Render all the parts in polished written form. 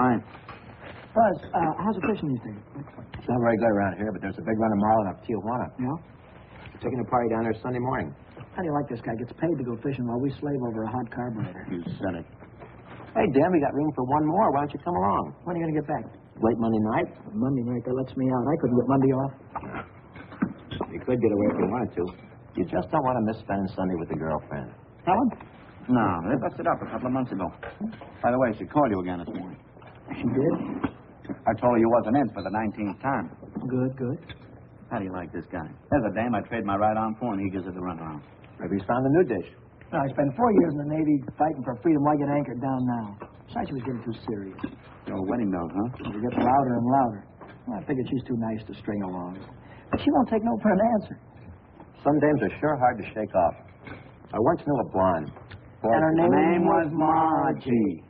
Fine. Buzz, how's the fishing these days? It's not very good around here, but there's a big run tomorrow in Tijuana. Yeah? We're taking a party down there Sunday morning. How do you like this guy? Gets paid to go fishing while we slave over a hot carburetor. You said it. Hey, Dan, we got room for one more. Why don't you come along? When are you going to get back? Late Monday night? Monday night, that lets me out. I couldn't get Monday off. You could get away if you wanted to. You just don't want to miss spending Sunday with the girlfriend. Helen? No, they busted up a couple of months ago. By the way, she called you again this morning. She did? I told her you wasn't in for the 19th time. Good, good. How do you like this guy? There's a dame I trade my right arm for, and he gives it the runaround. Maybe he's found a new dish. No, I spent 4 years in the Navy fighting for freedom. Why get anchored down now? Besides, she was getting too serious. Your wedding bells, huh? It gets louder and louder. Well, I figured she's too nice to string along. But she won't take no for an answer. Some dames are sure hard to shake off. I once knew a blonde. And her name was Margie.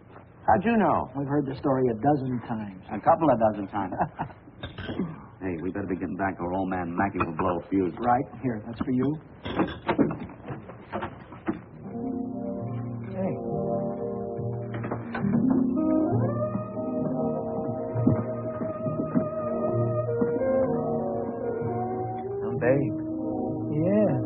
How'd you know? We've heard the story a dozen times. A couple of dozen times. Hey, we better be getting back or old man Mackey will blow a fuse. Right. Here, that's for you. Hey. Oh, babe. Yeah.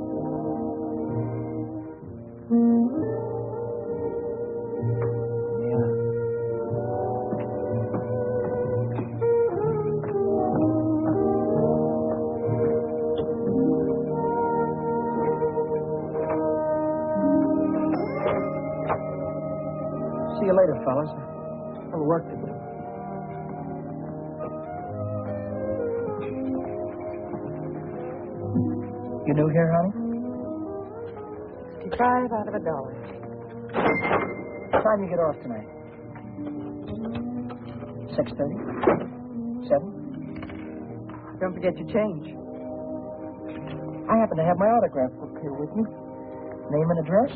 See you later, fellas. A little work to do. You new here, honey? 55 out of $1. What time you get off tonight? 6:30? 7? Don't forget your change. I happen to have my autograph book here with me. Name and address?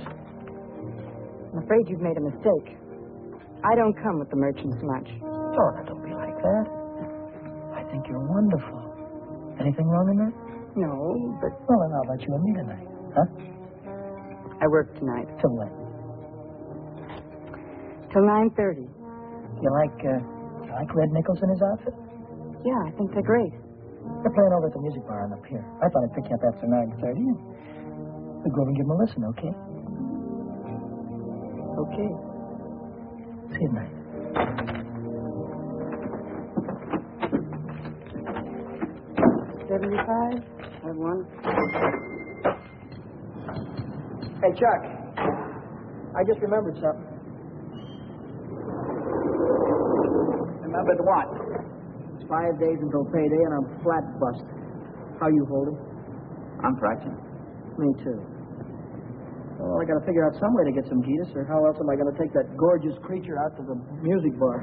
I'm afraid you've made a mistake. I don't come with the merchant's lunch. Oh, now don't be like that. I think you're wonderful. Anything wrong in that? No, but Well, then how about you and me tonight? Huh? I work tonight. Till when? Till 9:30. You like Red Nichols in his outfit? Yeah, I think they're great. They're playing over at the music bar on the pier. I thought I'd pick you up after 9:30. We'll go over and give them a listen, okay? Okay. See you tonight. $75. Have one. Hey, Chuck. I just remembered something. Remembered what? It's 5 days until payday, and I'm flat bust. How you holding? I'm fractured. Me too. Well, I got to figure out some way to get some Gitas, or how else am I going to take that gorgeous creature out to the music bar?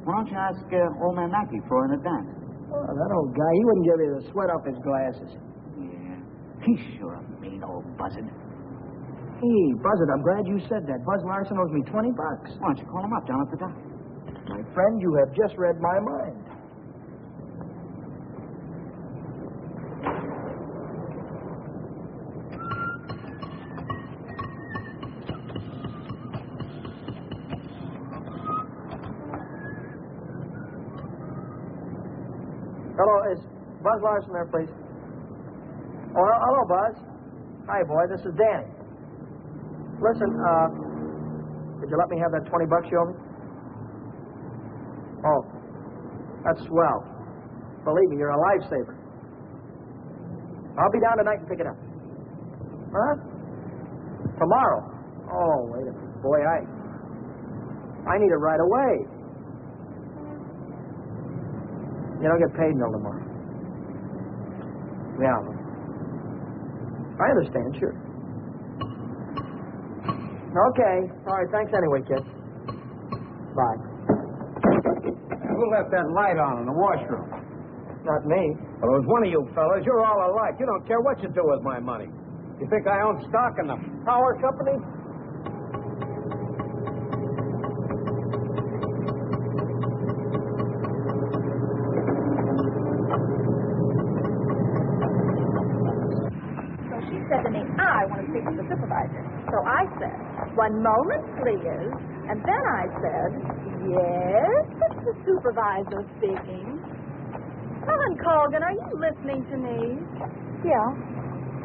Why don't you ask old man Mackey for an advance? Oh, that old guy, he wouldn't give you the sweat off his glasses. Yeah. He's sure a mean old buzzard. Hey, Buzzard, I'm glad you said that. Buzz Larson owes me $20. Why don't you call him up down at the dock? My friend, you have just read my mind. Hello, is Buzz Larson there, please? Oh, hello, Buzz. Hi, boy, this is Dan. Listen, could you let me have that $20 you owe me? Oh, that's swell. Believe me, you're a lifesaver. I'll be down tonight and pick it up. Huh? Tomorrow? Oh, wait a minute. Boy, I need it right away. You don't get paid until tomorrow. Yeah. I understand, sure. Okay. All right, thanks anyway, kid. Bye. Who left that light on in the washroom? Not me. Well, it was one of you fellas. You're all alike. You don't care what you do with my money. You think I own stock in the power company? So she said to me, I want to speak to the supervisor. So I said, 1 moment, please. And then I said, Yes, it's the supervisor speaking. Helen Colgan, are you listening to me? Yeah.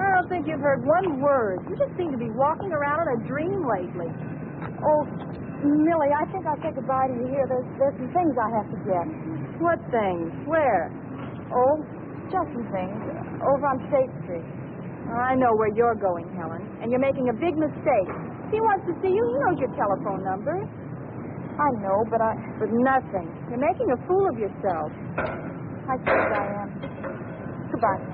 I don't think you've heard one word. You just seem to be walking around in a dream lately. Oh, Millie, I think I'll say goodbye to you here. There's some things I have to get. What things? Where? Oh, just some things. Over on State Street. I know where you're going, Helen, and you're making a big mistake. If he wants to see you, he knows your telephone number. I know, but But nothing. You're making a fool of yourself. I suppose I am. Goodbye.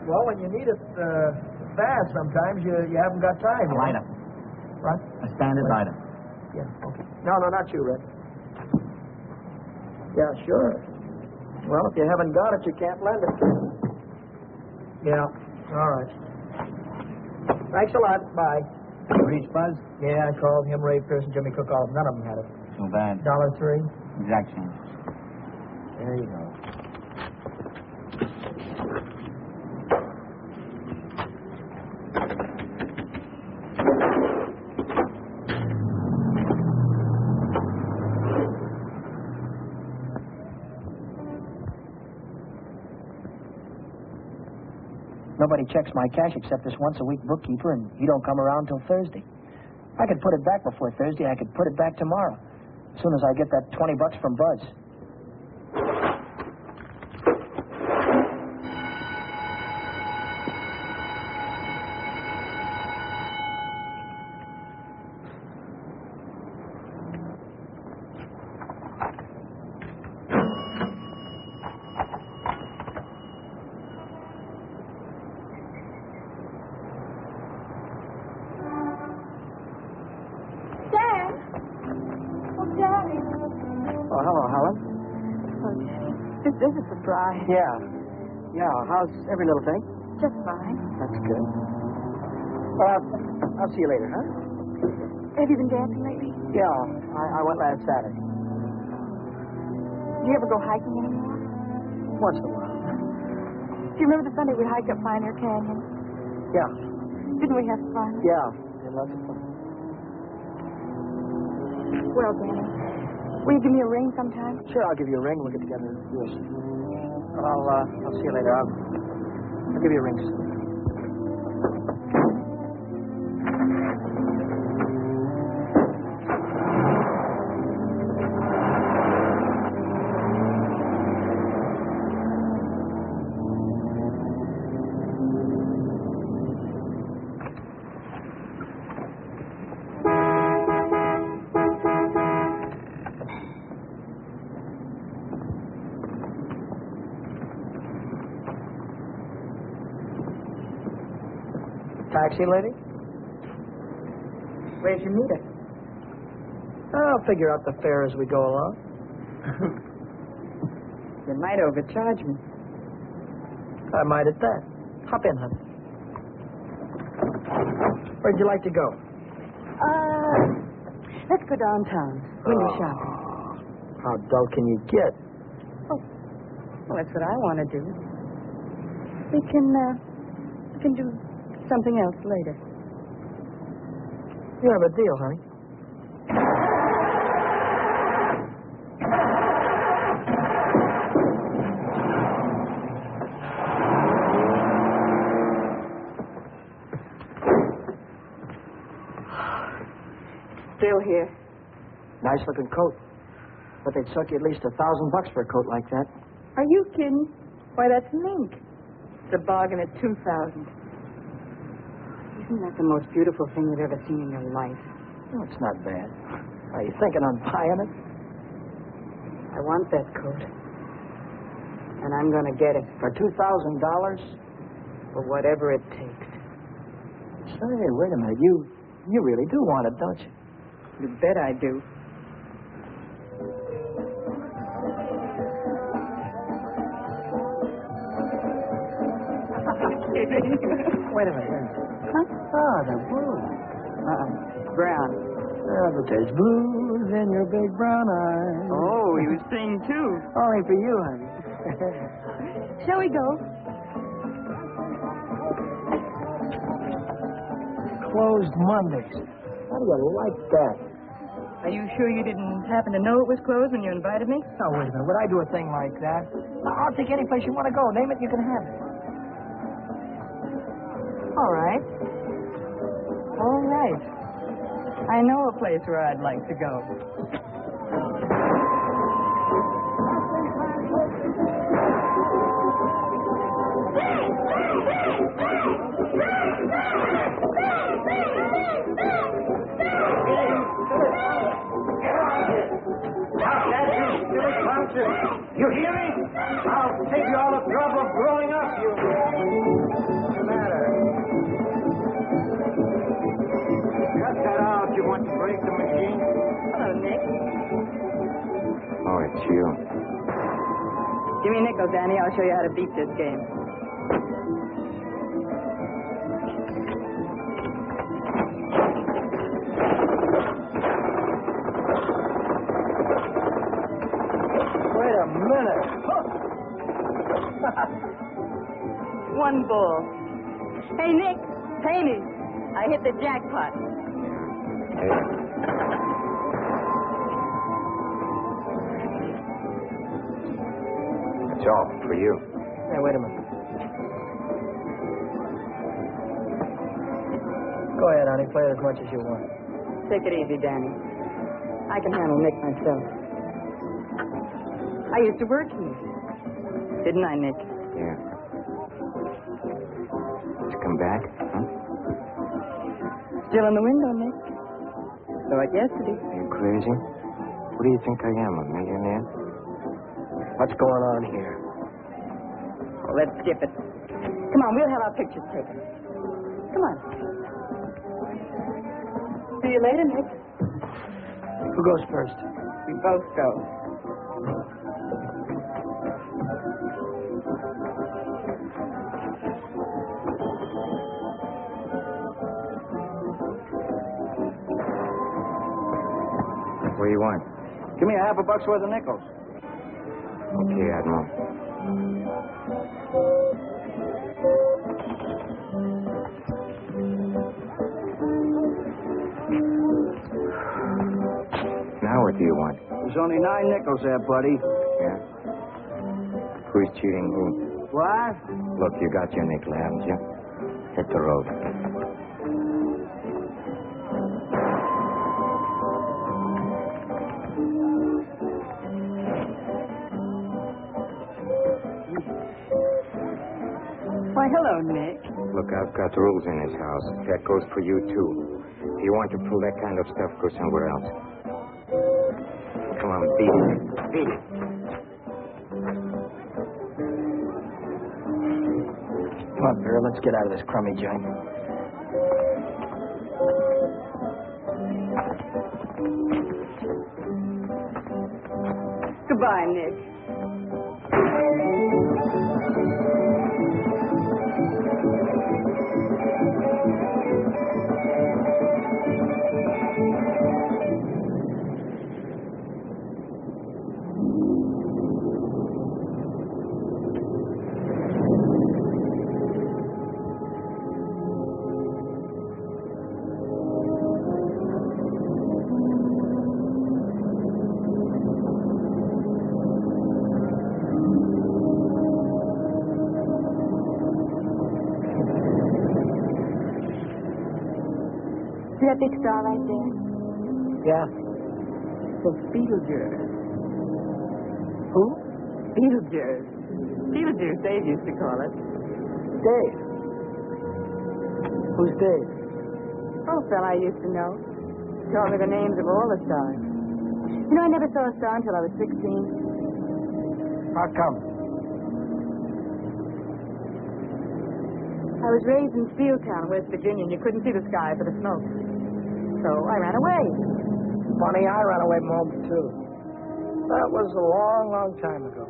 Well, when you need it fast, sometimes you haven't got time. A lighter. What? A standard lighter. Yeah, okay. No, not you, Red. Yeah, sure. Well, if you haven't got it, you can't lend it. Yeah, all right. Thanks a lot. Bye. Reach Buzz? Yeah, I called him, Ray Pearson, Jimmy Cook, all of them. None of them had it. Too bad. $1.03. Exact change. There you go. Nobody checks my cash except this once-a-week bookkeeper, and he don't come around till Thursday. I could put it back before Thursday. I could put it back tomorrow, as soon as I get that $20 from Buzz. Oh, hello, Helen. This is a surprise. Yeah. How's every little thing? Just fine. That's good. I'll see you later, huh? Have you been dancing lately? Yeah, I went last Saturday. Do you ever go hiking anymore? Once in a while. Do you remember the Sunday we hiked up Pioneer Canyon? Yeah. Didn't we have fun? Yeah. Had lots of fun. Well, Danny, will you give me a ring sometime? Sure, I'll give you a ring. We'll get together. Yes. I'll see you later. I'll give you a ring soon. Taxi lady? Where'd you meet her? I'll figure out the fare as we go along. You might overcharge me. I might at that. Hop in, honey. Where'd you like to go? Let's go downtown. Window shopping. How dull can you get? Oh, well, that's what I want to do. We can do something else later. You have a deal, honey. Still here. Nice looking coat. But they'd suck you at least $1,000 for a coat like that. Are you kidding? Why, that's mink. It's a bargain at $2,000. Isn't that the most beautiful thing you've ever seen in your life? Oh, it's not bad. Are you thinking on buying it? I want that coat. And I'm going to get it. For $2,000? For whatever it takes. Say, wait a minute. You really do want it, don't you? You bet I do. Wait a minute. Huh? Ah, the blue. Brown. But there's blues in your big brown eyes. Oh, you sing too. Only for you, honey. Shall we go? closed Mondays. How do you like that? Are you sure you didn't happen to know it was closed when you invited me? Now, wait a minute. Would I do a thing like that? I'll take any place you want to go. Name it, you can have it. All right. All right. I know a place where I'd like to go. You hear me? I'll save you all the trouble of growing up, you. What's the matter? Cut that out. You want to break the machine? Hello, Nick. Oh, it's you. Give me a nickel, Danny. I'll show you how to beat this game. Wait a minute. One ball. Hey, Nick, pay me. I hit the jackpot. Hey. It's all for you. Hey, wait a minute. Go ahead, honey. Play it as much as you want. Take it easy, Danny. I can handle Nick myself. I used to work here. Didn't I, Nick? Yeah. Did you come back? Huh? Still in the window, Nick. Saw it yesterday. Are you crazy? What do you think I am, a millionaire? What's going on here? Well, let's skip it. Come on, we'll have our pictures taken. Come on. See you later, Nick. Who goes first? We both go. What do you want? Give me a half a buck's worth of nickels. Okay, Admiral. Now what do you want? There's only 9 nickels there, buddy. Yeah? Who's cheating who? What? Look, you got your nickel, haven't you? Hit the road. Why, hello, Nick. Look, I've got rules in this house. That goes for you, too. If you want to pull that kind of stuff, go somewhere else. Come on, beat it. Beat it. Come on, Vera. Let's get out of this crummy joint. Goodbye, Nick. See that big star right there? Yeah. It's Beetlejuice. Who? Beetlejuice. Beetlejuice, Dave used to call it. Dave. Who's Dave? Oh, fella I used to know. Told me the names of all the stars. You know, I never saw a star until I was 16. How come? I was raised in Steeltown, West Virginia, and you couldn't see the sky for the smoke. So I ran away. Funny, I ran away from home, too. That was a long, long time ago.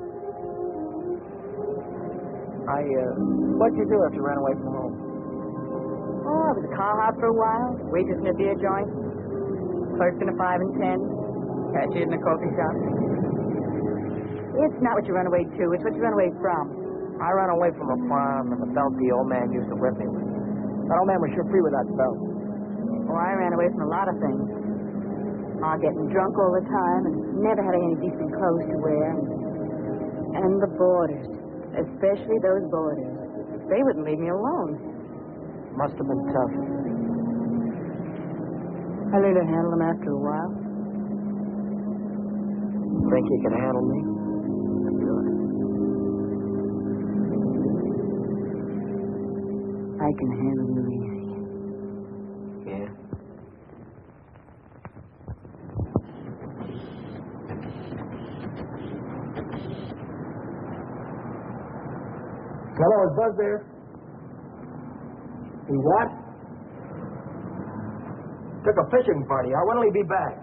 What'd you do after you ran away from home? Oh, I was a car hop for a while, waitress in a beer joint, clerked in a 5 and 10, cashier in a coffee shop. It's not what you run away to, it's what you run away from. I ran away from a farm and the belt the old man used to whip me with. That old man was sure free with that belt. away from a lot of things. Ma getting drunk all the time and never having any decent clothes to wear. And the boarders, especially those boarders. They wouldn't leave me alone. Must have been tough. I learned to handle them after a while. Think you can handle me? I can handle you easy. Yeah. Hello, is Buzz there? He what? Took a fishing party. When'll he be back?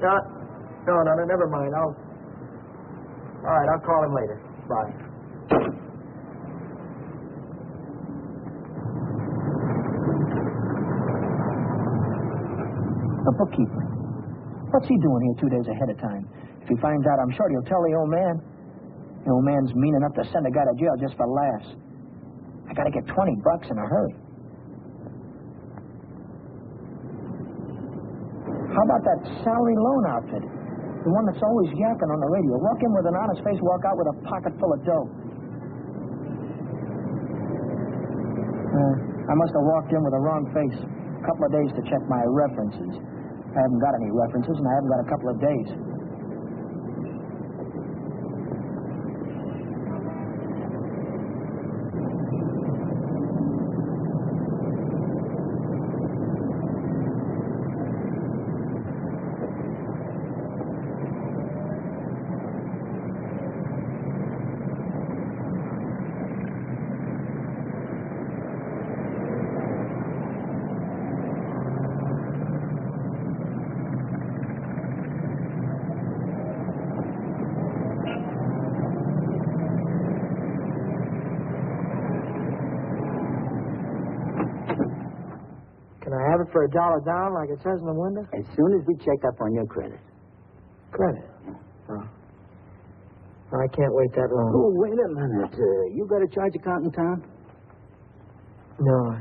No, never mind. All right, I'll call him later. Bye. The bookkeeper. What's he doing here 2 days ahead of time? If he finds out, I'm sure he'll tell the old man. The old man's mean enough to send a guy to jail just for laughs. I gotta get $20 in a hurry. How about that salary loan outfit? The one that's always yakking on the radio. Walk in with an honest face, walk out with a pocket full of dough. I must have walked in with a wrong face. A couple of days to check my references. I haven't got any references, and I haven't got a couple of days. Can I have it for $1 down, like it says in the window? As soon as we check up on your credit. Credit? Oh. I can't wait that long. Oh, wait a minute. You got a charge account in town? No.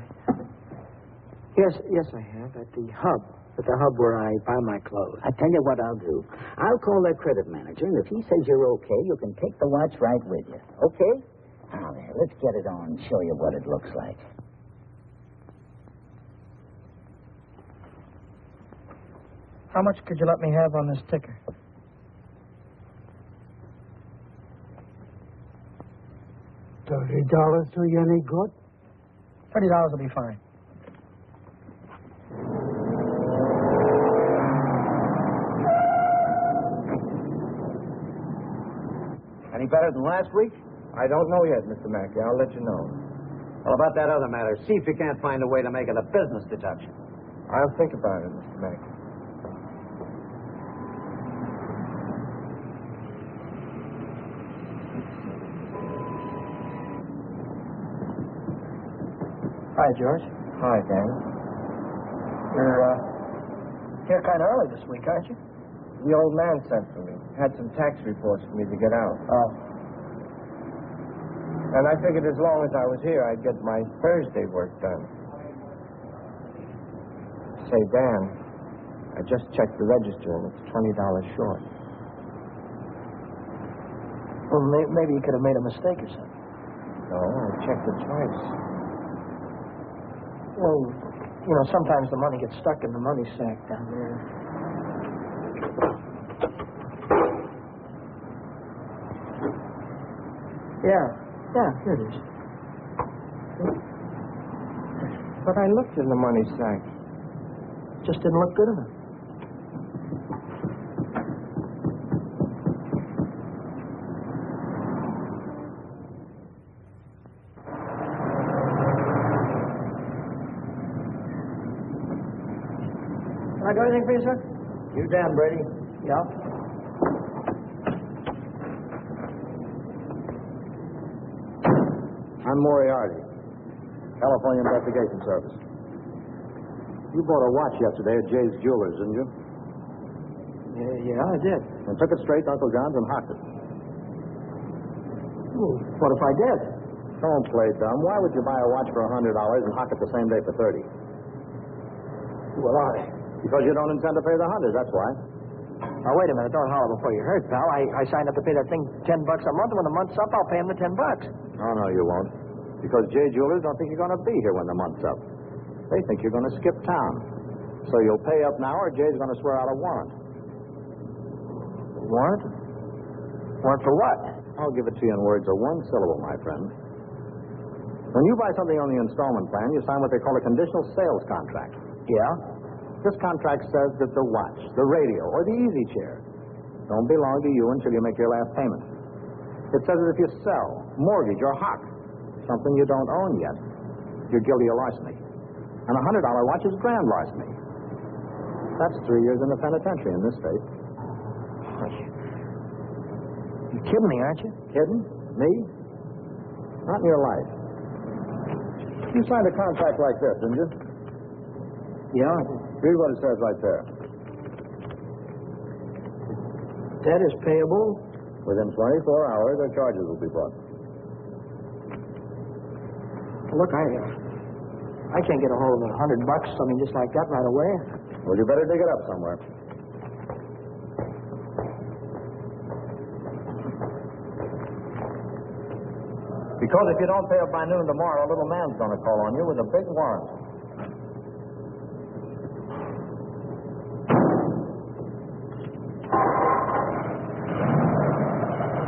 Yes, I have. At the hub. At the hub where I buy my clothes. I tell you what I'll do. I'll call that credit manager, and if he says you're okay, you can take the watch right with you. Okay? Now, there, let's get it on and show you what it looks like. How much could you let me have on this ticker? $30 do you any good? $30 will be fine. Any better than last week? I don't know yet, Mr. Mackey. I'll let you know. Well, about that other matter, see if you can't find a way to make it a business deduction. I'll think about it, Mr. Mackey. Hi, George. Hi, Dan. You're here kind of early this week, aren't you? The old man sent for me. Had some tax reports for me to get out. Oh. And I figured as long as I was here, I'd get my Thursday work done. Say, Dan, I just checked the register and it's $20 short. Well, maybe you could have made a mistake or something. No, I checked it twice. Well, you know, sometimes the money gets stuck in the money sack down there. Yeah, here it is. But I looked in the money sack. Just didn't look good enough. Can I do anything for you, sir? You Dan, Brady. Yeah. I'm Moriarty, California Investigation Service. You bought a watch yesterday at Jay's Jewelers, didn't you? Yeah, I did. And took it straight to Uncle John's and hocked it. What if I did? Don't play dumb. Why would you buy a watch for $100 and hock it the same day for $30? Well, are they? Because you don't intend to pay the $100, that's why. Now, wait a minute. Don't holler before you hurt, pal. I signed up to pay that thing $10 a month, and when the month's up, I'll pay him the $10. No, you won't. Because J Jewelers don't think you're going to be here when the month's up. They think you're going to skip town. So you'll pay up now, or Jay's going to swear out a warrant. Warrant? Warrant for what? I'll give it to you in words of one syllable, my friend. When you buy something on the installment plan, you sign what they call a conditional sales contract. Yeah? This contract says that the watch, the radio, or the easy chair don't belong to you until you make your last payment. It says that if you sell, mortgage, or hock something you don't own yet, you're guilty of larceny. And a $100 watch is grand larceny. That's 3 years in the penitentiary in this state. You're kidding me, aren't you? Kidding? Me? Not in your life. You signed a contract like this, didn't you? Yeah. Read what it says right there. Debt is payable. Within 24 hours, the charges will be brought. Look, I can't get a hold of $100, just like that right away. Well, you better dig it up somewhere. Because if you don't pay up by noon tomorrow, a little man's going to call on you with a big warrant.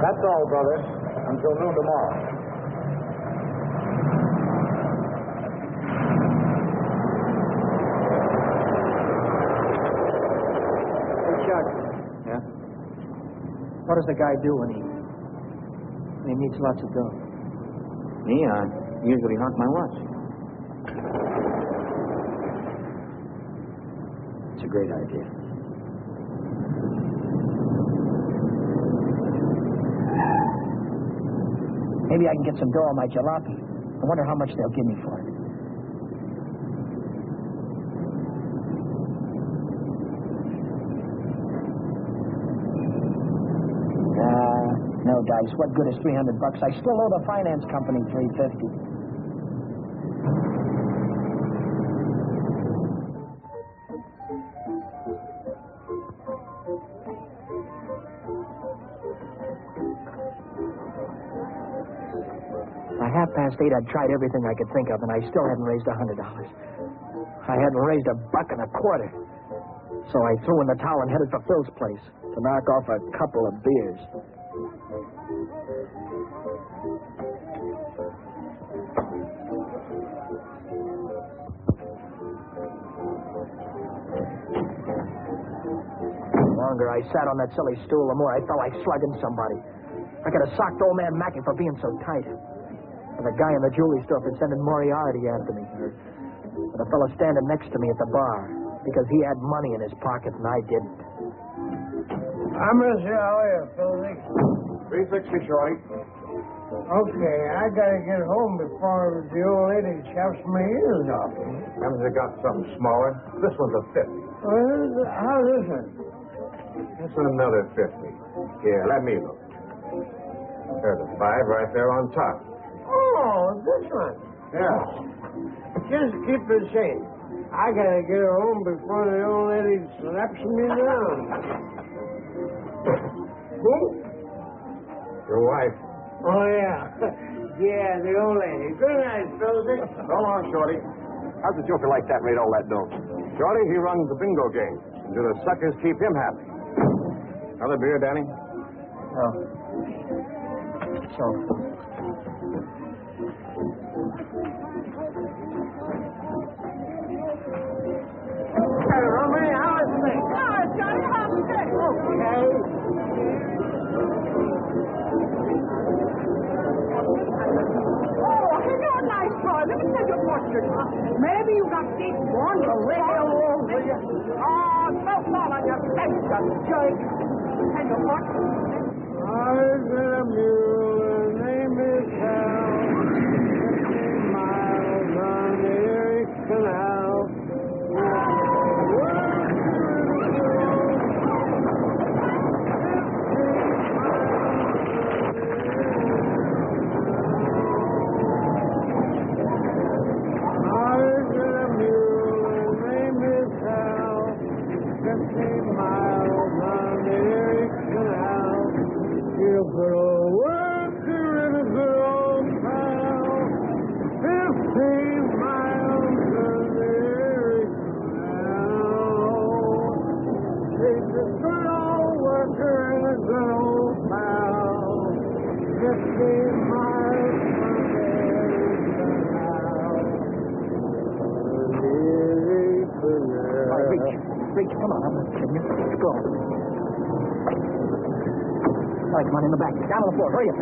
That's all, brother. Until noon tomorrow. Yeah? What does the guy do when he needs lots of dough? Me, I usually honk my watch. It's a great idea. Maybe I can get some dough on my jalopy. I wonder how much they'll give me for it. No, Dice. What good is $300? I still owe the finance company $350. By 8:30, I'd tried everything I could think of, and I still hadn't raised $100. I hadn't raised $1.25. So I threw in the towel and headed for Phil's place to knock off a couple of beers. The longer I sat on that silly stool, the more I felt like slugging somebody. I could have socked old man Mackey for being so tight. And the guy in the jewelry store for sending Moriarty after me. And the fellow standing next to me at the bar because he had money in his pocket and I didn't. I'm Mr. How are you, Philly? 360, Shorty. Okay, I gotta get home before the old lady chops my ears off. Haven't you got something smaller? This one's a 50. Well, how's this one? This is another 50. Here, let me look. There's a 5 right there on top. Oh, this one. Yeah. Just keep it safe. I gotta get home before the old lady slaps me down. Who? Your wife. Oh, yeah. Yeah, the old lady. Good night, Philly. So long, Shorty. How's a joker like that made all that dough? Shorty, he runs the bingo game. And do the suckers keep him happy? Another beer, Danny? Oh. So. Hey, Romy, how is things? Oh, Johnny, how's it? Okay. Oh, you're a nice boy. Let me tell you a fortune. Maybe you got deep one to lay along with you. Oh, no fall on your face, you jerk. Tell you what. I've got a mule. His name is Hal. 50 miles on the Erie Canal. I've got a mule. His name is Hal. Reach, come on, I'm not kidding you. Let's go. All right, come on, in the back. Down on the floor, hurry up.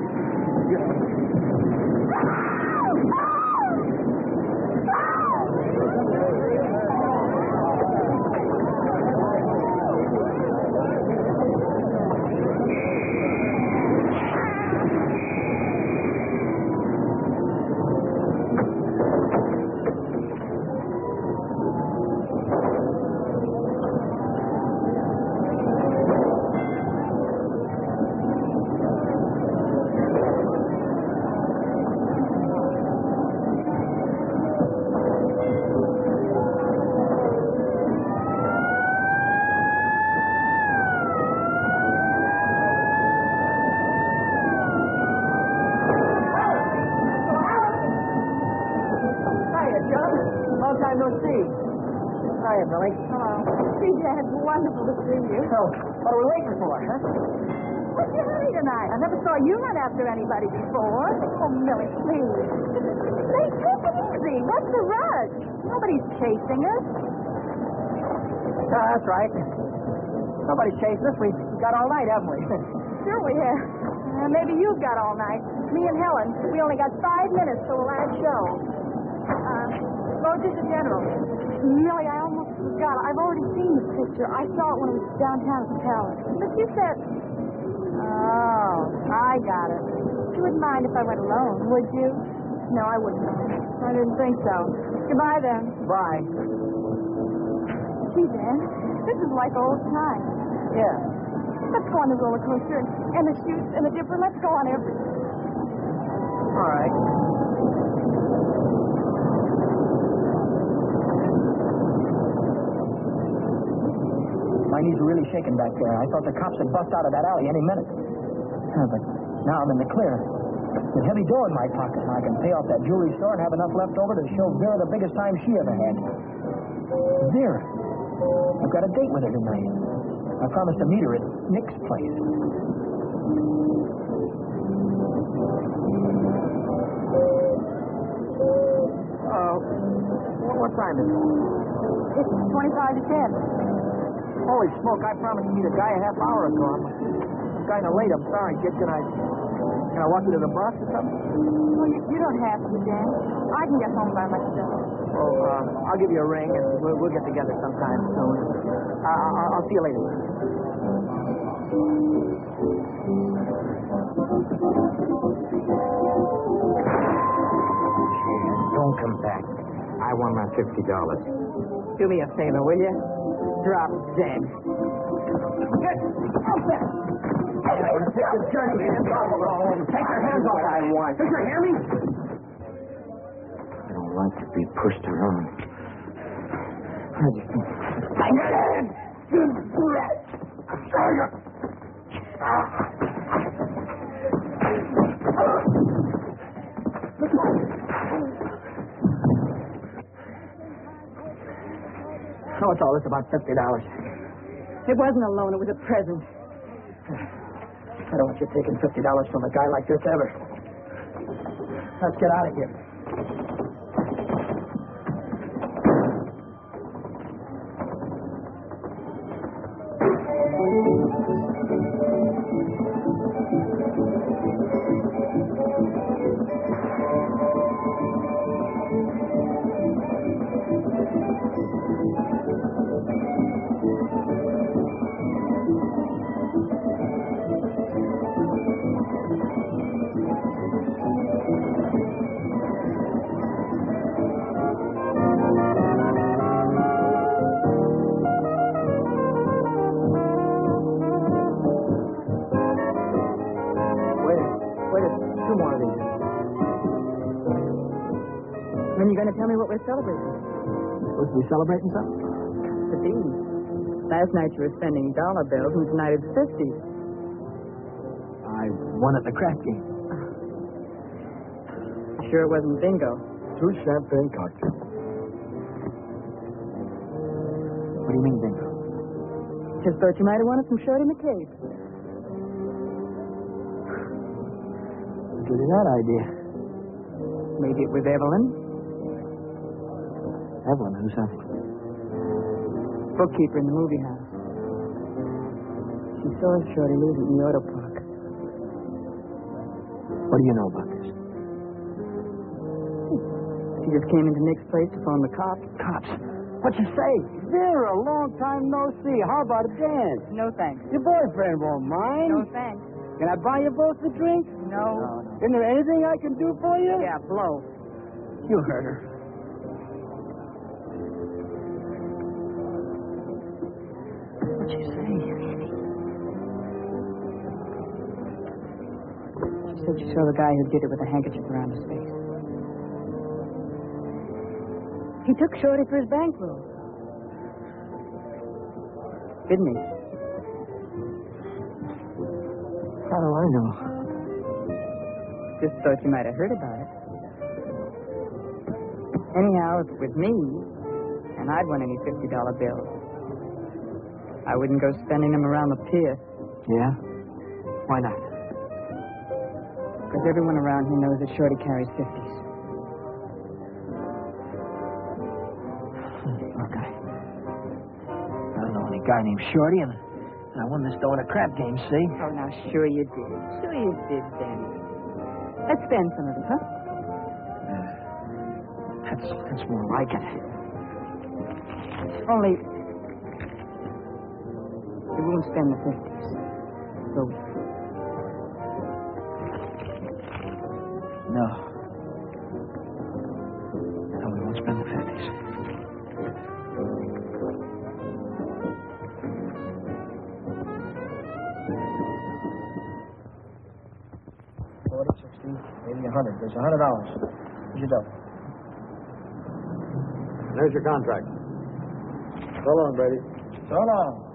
Hiya, Billy. Hello. Gee, Dad, it's wonderful to see you. So, what are we waiting for, huh? What's your hurry tonight? I never saw you run after anybody before. Oh, Millie, please. Say, take it easy. What's the rush? Nobody's chasing us. That's right. Nobody's chasing us. We've got all night, haven't we? Sure we have. Maybe you've got all night. Me and Helen, we only got 5 minutes till the last show. Roger's the general. Millie, I almost forgot. I've already seen the picture. I saw it when it was downtown at the Palace. But you said... Oh, I got it. You wouldn't mind if I went alone, would you? No, I wouldn't mind. I didn't think so. Goodbye, then. Bye. Gee, Dan, this is like old times. Yeah. Let's go on the roller coaster and the chutes and the dipper. Let's go on everything. All right. My knees are really shaking back there. I thought the cops would bust out of that alley any minute. But now I'm in the clear. With a heavy dough in my pocket, I can pay off that jewelry store and have enough left over to show Vera the biggest time she ever had. Vera? I've got a date with her tonight. I promised to meet her at Nick's place. What time is it? It's 25 to 10. Holy smoke, I promised to meet a guy a half hour ago. I'm kind of late. I'm sorry, kid. Can I walk you to the bus or something? Well, you don't have to, Dan. I can get home by myself. Well, I'll give you a ring, and we'll get together sometime soon. I'll see you later. Don't come back. I want my $50. Do me a favor, will you? Drop dead. Get out there! Take the journey hands off of her. Take your hands off. I want. Did you hear me? I don't like to be pushed around. I just... So what's all this about $50? It wasn't a loan. It was a present. I don't want you taking $50 from a guy like this ever. Let's get out of here. When are you going to tell me what we're celebrating? Supposed to be celebrating something? The bees. Last night you were spending dollar bills, and tonight it's 50. I won at the craft game. Sure it wasn't bingo. 2 champagne cocktails. What do you mean, bingo? Just thought you might have wanted some Shorty McCabe. I'll give you that idea. Maybe it was Evelyn. Evelyn, who's that? bookkeeper in the movie house. She saw Shorty leaving the auto park. What do you know about this? She just came into Nick's place to phone the cops. Cops? What'd you say? Vera, long time no see. How about a dance? No thanks. Your boyfriend won't mind. No thanks. Can I buy you both a drink? No. Isn't there anything I can do for you? Yeah, blow. You heard her. What'd she say? She said she saw the guy who did it with a handkerchief around his face. He took Shorty for his bankroll. Didn't he? How do I know? Just thought you might have heard about it. Anyhow, if it was me, and I'd won any $50 bills, I wouldn't go spending them around the pier. Yeah? Why not? Because everyone around here knows that Shorty carries 50s. Look, I don't know any guy named Shorty, and I won this dough in a crap game, see? Oh, now, sure you did. Sure you did, Danny. Let's spend some of it, huh? That's more like it. Only, you won't spend the 50s. So, No. No, we won't spend the 50s. Maybe 100. There's $100. Here's your dough. There's your contract. So long, Brady. So long.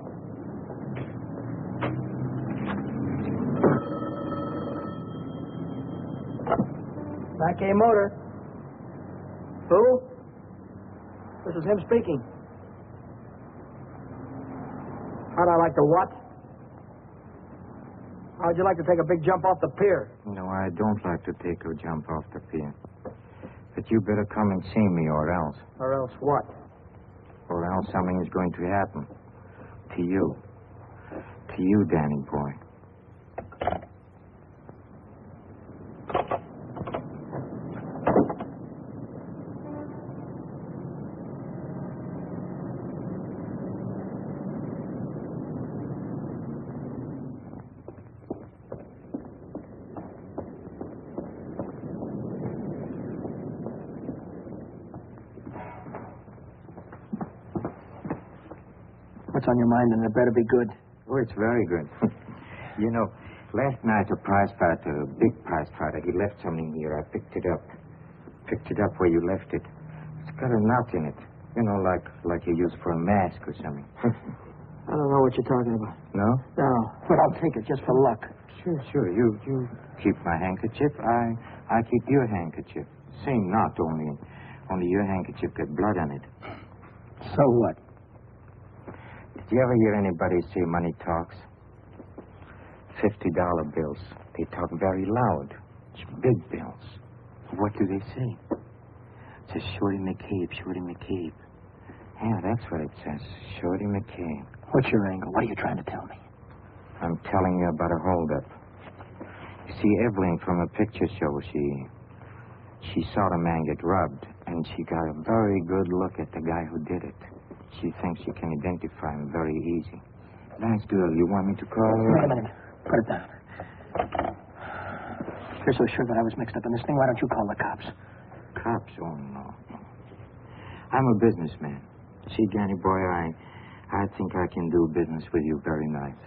Back A Motor. Who? This is him speaking. How'd I like to what? How'd you like to take a big jump off the pier? No, I don't like to take a jump off the pier. But you better come and see me, or else. Or else what? Or else something is going to happen. To you. To you, Danny boy. What's on your mind, and it better be good. Oh, it's very good. You know, last night a prize fighter, a big prize fighter, he left something here. I picked it up. Picked it up where you left it. It's got a knot in it. You know, like you use for a mask or something. I don't know what you're talking about. No? No, but I'll take it just for luck. Sure. You keep my handkerchief. I keep your handkerchief. Same knot, only your handkerchief got blood on it. So what? Did you ever hear anybody say money talks? $50 bills. They talk very loud. It's big bills. What do they say? It says Shorty McCabe, Shorty McCabe. Yeah, that's what it says. Shorty McCabe. What's your angle? What are you trying to tell me? I'm telling you about a holdup. You see, Evelyn from a picture show, she saw the man get robbed, and she got a very good look at the guy who did it. She thinks she can identify him very easy. Nice girl. You want me to call her? Wait a minute. Put it down. If you're so sure that I was mixed up in this thing, why don't you call the cops? Cops? Oh, no. I'm a businessman. See, Danny boy, I think I can do business with you very nice.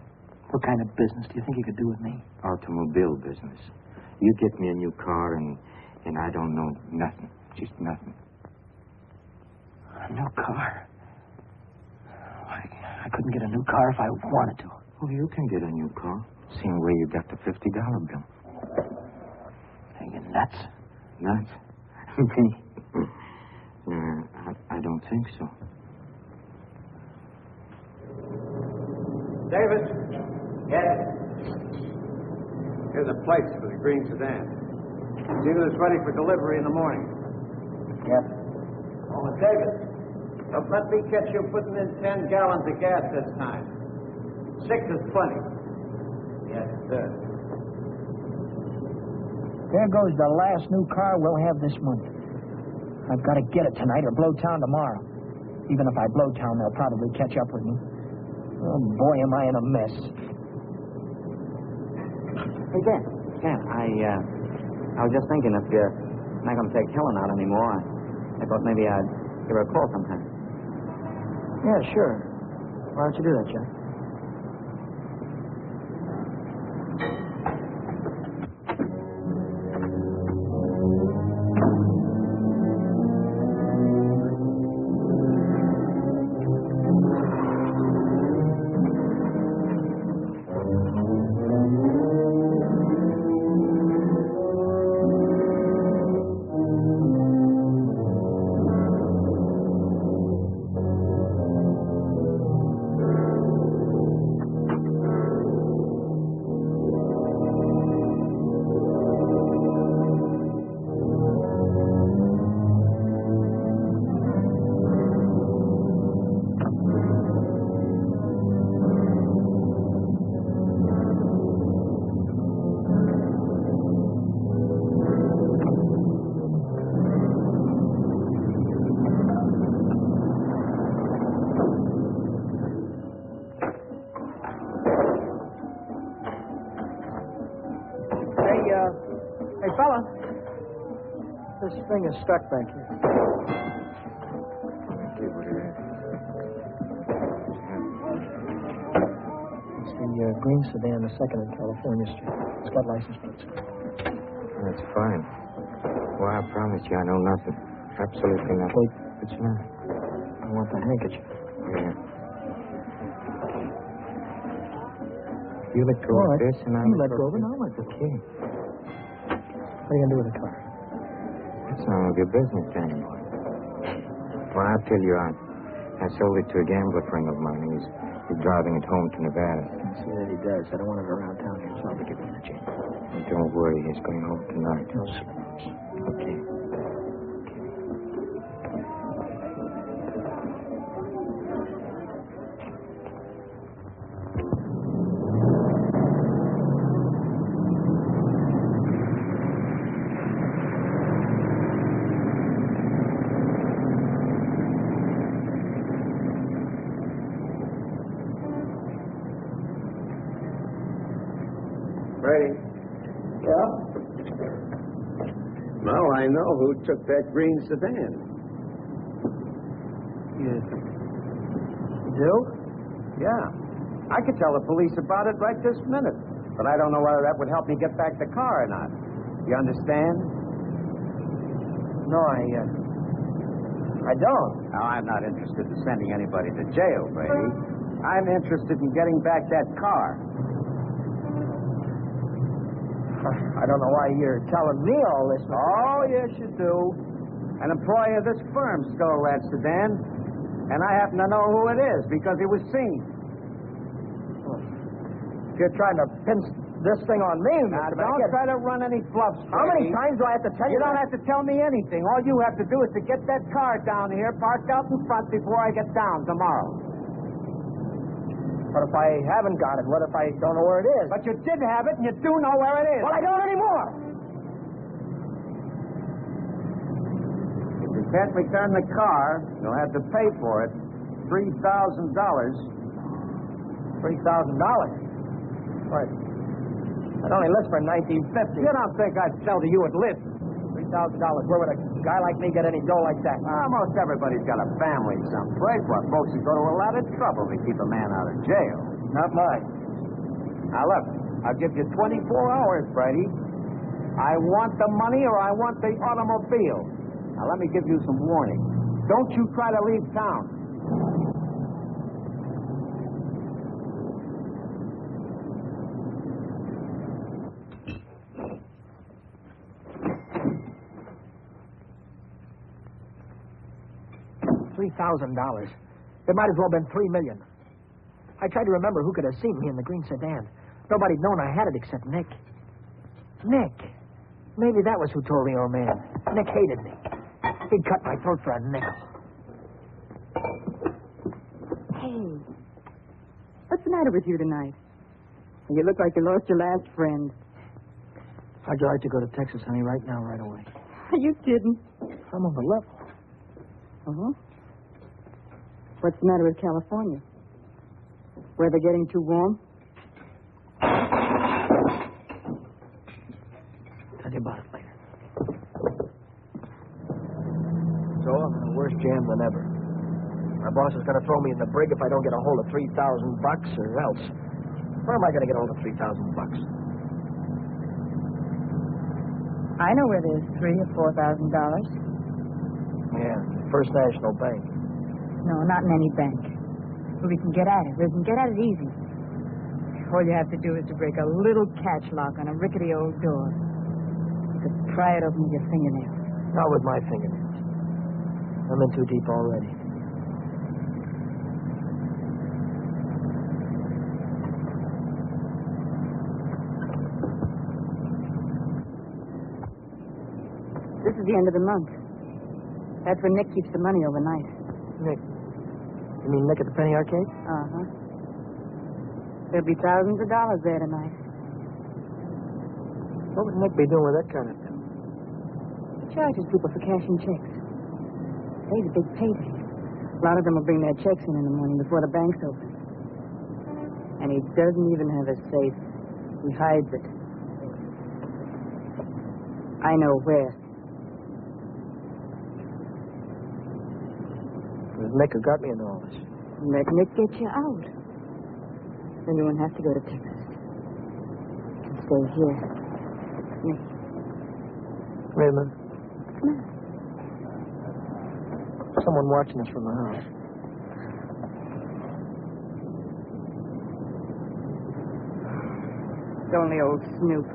What kind of business do you think you could do with me? Automobile business. You get me a new car, and I don't know nothing. Just nothing. A new car? I couldn't get a new car if I wanted to. Oh, you can get a new car. Same way you got the $50 bill. Are you nuts? Nuts? Me? I don't think so. David? Yes? Here's a place for the green sedan. See that it's ready for delivery in the morning. Yep. Oh, David. Let me catch you putting in 10 gallons of gas this time. 6 is plenty. Yes, sir. There goes the last new car we'll have this month. I've got to get it tonight or blow town tomorrow. Even if I blow town, they'll probably catch up with me. Oh, boy, am I in a mess. Hey, Dan, I was just thinking if you're not going to take Helen out anymore, I thought maybe I'd give her a call sometime. Yeah, sure. Why don't you do that, Jack? Hey, fella. This thing is stuck back here. It's the green sedan, the second in California Street. It's got license plates. That's fine. Well, I promise you I know nothing. Absolutely nothing. Wait, what's the matter? I want the handkerchief. Yeah. You let go of this and You let go of it, I'll let go. Okay. What are you going to do with the car? That's none of your business anymore. Well, I'll tell you, I sold it to a gambler friend of mine. He's driving it home to Nevada. I see that he does. I don't want it around town here, so I'll be giving it to Jane. Don't worry, he's going home tonight. No slurs. Okay. Ready? Yeah? Well, I know who took that green sedan. You do? Yeah. I could tell the police about it right this minute. But I don't know whether that would help me get back the car or not. You understand? No, I don't. Now, I'm not interested in sending anybody to jail, Brady. I'm interested in getting back that car. I don't know why you're telling me all this. Oh, yes, you do. An employee of this firm stole that sedan, and I happen to know who it is because it was seen. You're trying to pin this thing on me, Now, Mr. don't Beckett. try to run any bluffs, How many Brady. times do I have to tell you? You don't have to tell me anything. All you have to do is to get that car down here, parked out in front before I get down tomorrow. What if I haven't got it? What if I don't know where it is? But you did have it, and you do know where it is. Well, I don't anymore. If you can't return the car, you'll have to pay for it. $3,000. $3,000. Right. It only lists for $19.50. You don't think I'd sell to you at list? $3,000. Where would a guy like me get any dough like that? Almost everybody's got a family someplace. Well, folks who go to a lot of trouble to keep a man out of jail. Not mine. Now, look, I'll give you 24 hours, Brady. I want the money or I want the automobile. Now, let me give you some warning. Don't you try to leave town. $3,000. It might as well have been $3 million. I tried to remember who could have seen me in the green sedan. Nobody'd known I had it except Nick. Nick. Maybe that was who told the old man. Nick hated me. He'd cut my throat for a nickel. Hey, what's the matter with you tonight? You look like you lost your last friend. How'd you like to go to Texas, honey, right now, right away? Are you kidding? I'm on the level. Uh-huh. What's the matter with California? Weather getting too warm? Tell you about it later. So I'm in a worse jam than ever. My boss is going to throw me in the brig if I don't get a hold of $3,000 or else. Where am I going to get a hold of $3,000? I know where there's $3,000 or $4,000. Yeah, First National Bank. No, not in any bank. But we can get at it. We can get at it easy. All you have to do is to break a little catch lock on a rickety old door. You could pry it open with your fingernails. Not with my fingernails. I'm in too deep already. This is the end of the month. That's when Nick keeps the money overnight. Nick? You mean Nick at the Penny Arcade? Uh-huh. There'll be thousands of dollars there tonight. What would Nick be doing with that kind of thing? He charges people for cashing checks. Today's a big payday. A lot of them will bring their checks in the morning before the bank's open. And he doesn't even have a safe. He hides it. I know where. It was Nick who got me into all this. Let Nick get you out. Then you won't have to go to Texas. You can stay here. Nick. Wait a minute. Come on. Someone watching us from the house. It's only old Snoop.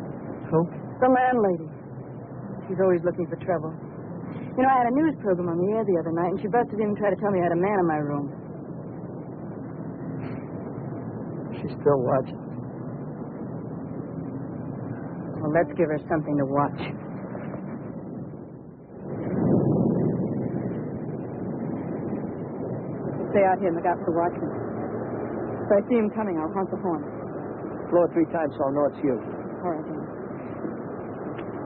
Who? The landlady. She's always looking for trouble. You know, I had a news program on the air the other night, and she busted in and tried to tell me I had a man in my room. She's still watching. Well, let's give her something to watch. Stay out here and look out for the watchman. If I see him coming, I'll honk the horn. Blow it 3 times so I'll know it's you. All right, then.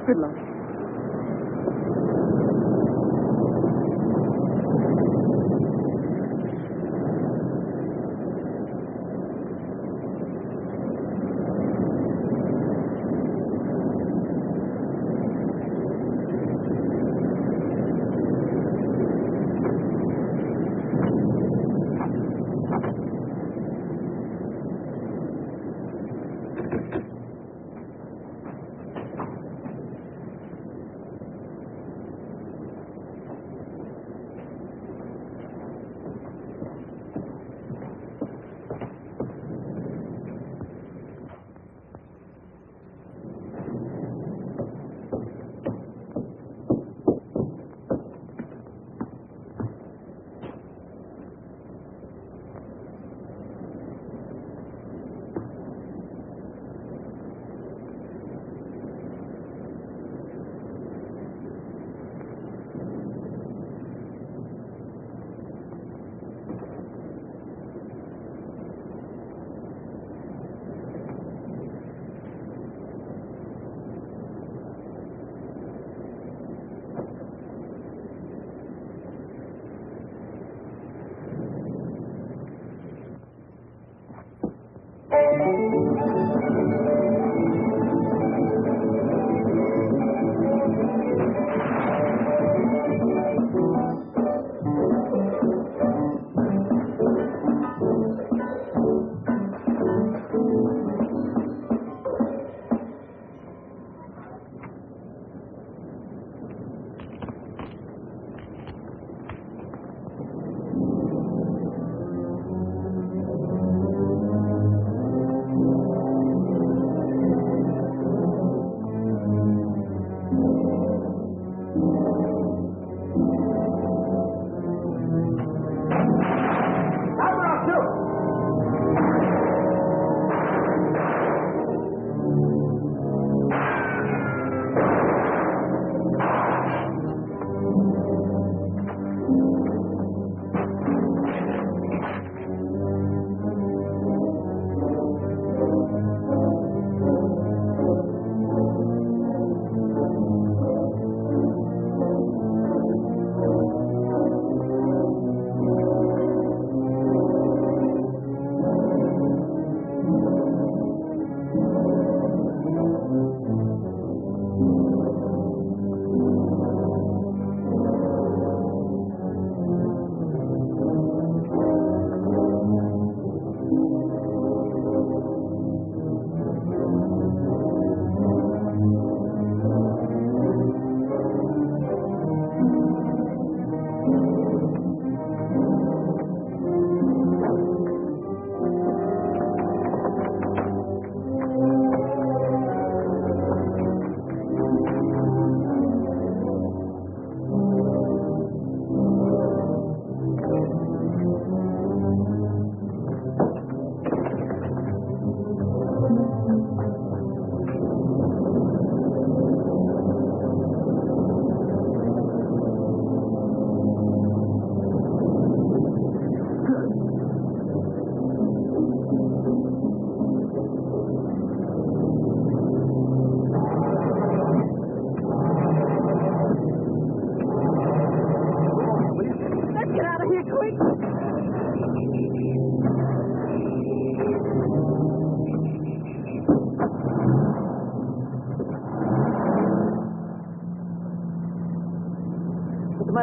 Good luck.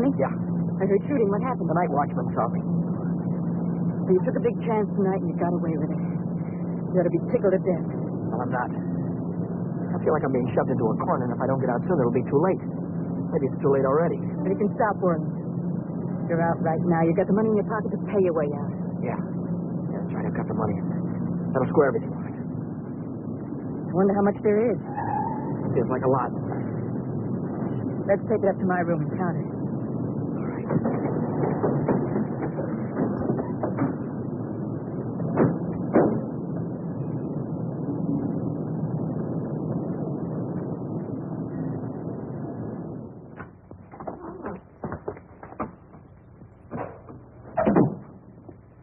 Johnny? Yeah. I heard shooting. What happened? The night watchman talking. So you took a big chance tonight and you got away with it. You ought to be tickled to death. Well, I'm not. I feel like I'm being shoved into a corner, and if I don't get out soon, it'll be too late. Maybe it's too late already. But you can stop worrying. You're out right now. You got the money in your pocket to pay your way out. Yeah. Yeah, that's right. I've got the money. That'll square everything right. I wonder how much there is. Feels like a lot. Let's take it up to my room and count it. All right.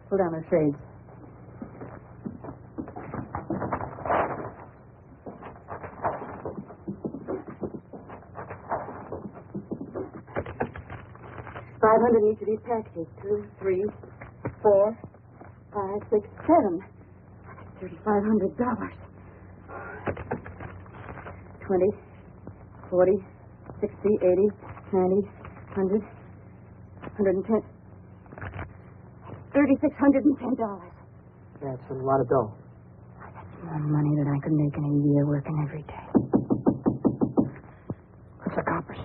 Pull down the shades. $500 in each of these packages. 2, 3, 4, 5, 6, 7. $3,500. 20, 40, 60, 80, 90, 100, 110. $3,610. That's a lot of dough. That's more money than I could make in a year working every day. What's the coppers?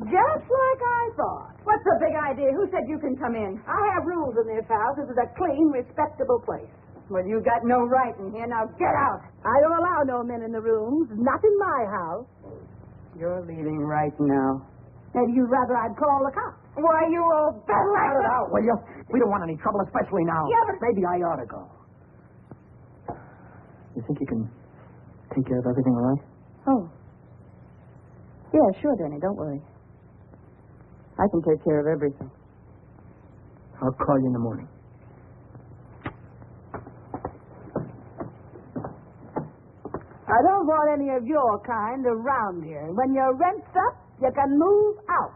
Just like I thought. What's the big idea? Who said you can come in? I have rules in this house. This is a clean, respectable place. Well, you got no right in here. Now get out. I don't allow no men in the rooms. Not in my house. You're leaving right now. Maybe you'd rather I'd call the cops. Why, you old battle Cut it out, will you? We don't want any trouble, especially now. Yeah, but... Maybe I ought to go. You think you can take care of everything all right? Oh. Yeah, sure, Danny. Don't worry. I can take care of everything. I'll call you in the morning. I don't want any of your kind around here. When your rent's up, you can move out.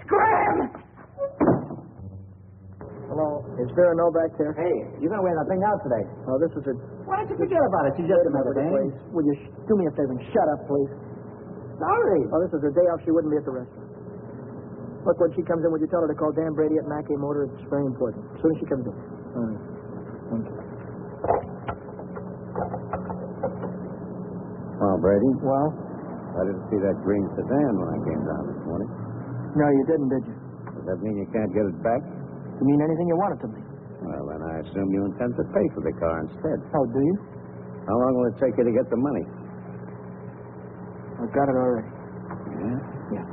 Scram! Hello. Is Vera No back there? Hey, you're going to wear that thing out today. Oh, this is a... Why don't you forget about it? She's just another day. Please. Will you do me a favor and shut up, please? Sorry. Oh, this is a day off she wouldn't be at the restaurant. Look, when she comes in, would you tell her to call Dan Brady at Mackey Motor? It's very important. As soon as she comes in. All right. Thank you. Well, Brady, Well? I didn't see that green sedan when I came down this morning. No, you didn't, did you? Does that mean you can't get it back? You mean anything you want it to be? Well, then I assume you intend to pay for the car instead. Oh, do you? How long will it take you to get the money? I've got it already. Yeah? Yeah.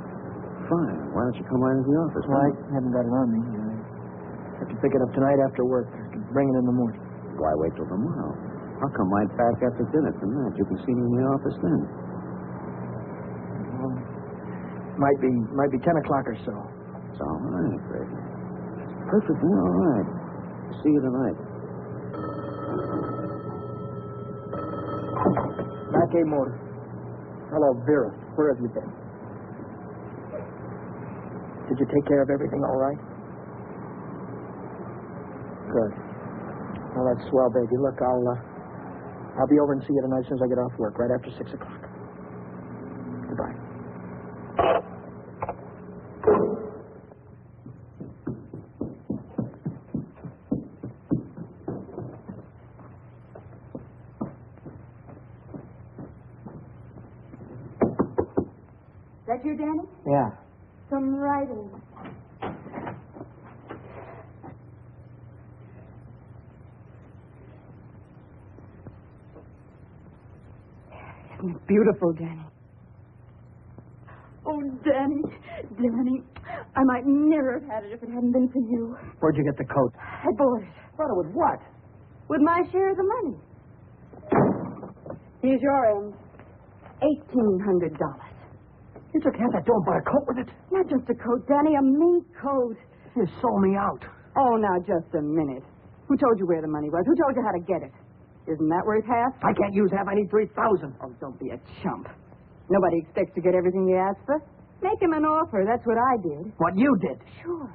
Fine. Why don't you come right into the office? Well, I haven't got it on me. I have to pick it up tonight after work. I can bring it in the morning. Why wait till tomorrow? I'll come right back after dinner tonight. You can see me in the office then. Well, might be 10 o'clock or so. It's all right, Brady. It's perfectly all right. See you tonight. Mackey Motor. Hello, Vera. Where have you been? Did you take care of everything all right? Good. Well, that's swell, baby. Look, I'll be over and see you tonight as soon as I get off work, right after 6 o'clock. Goodbye. That you, Danny? Yeah. Some writing. Isn't it beautiful, Danny? Oh, Danny, Danny, I might never have had it if it hadn't been for you. Where'd you get the coat? I bought it. Bought it with what? With my share of the money. Here's your end. $1,800. You took half that dough and bought a coat with it? Not just a coat, Danny, a mink coat. You sold me out. Oh, now, just a minute. Who told you where the money was? Who told you how to get it? Isn't that worth half? I can't use half. I need 3,000. Oh, don't be a chump. Nobody expects to get everything you ask for. Make him an offer. That's what I did. What you did? Sure.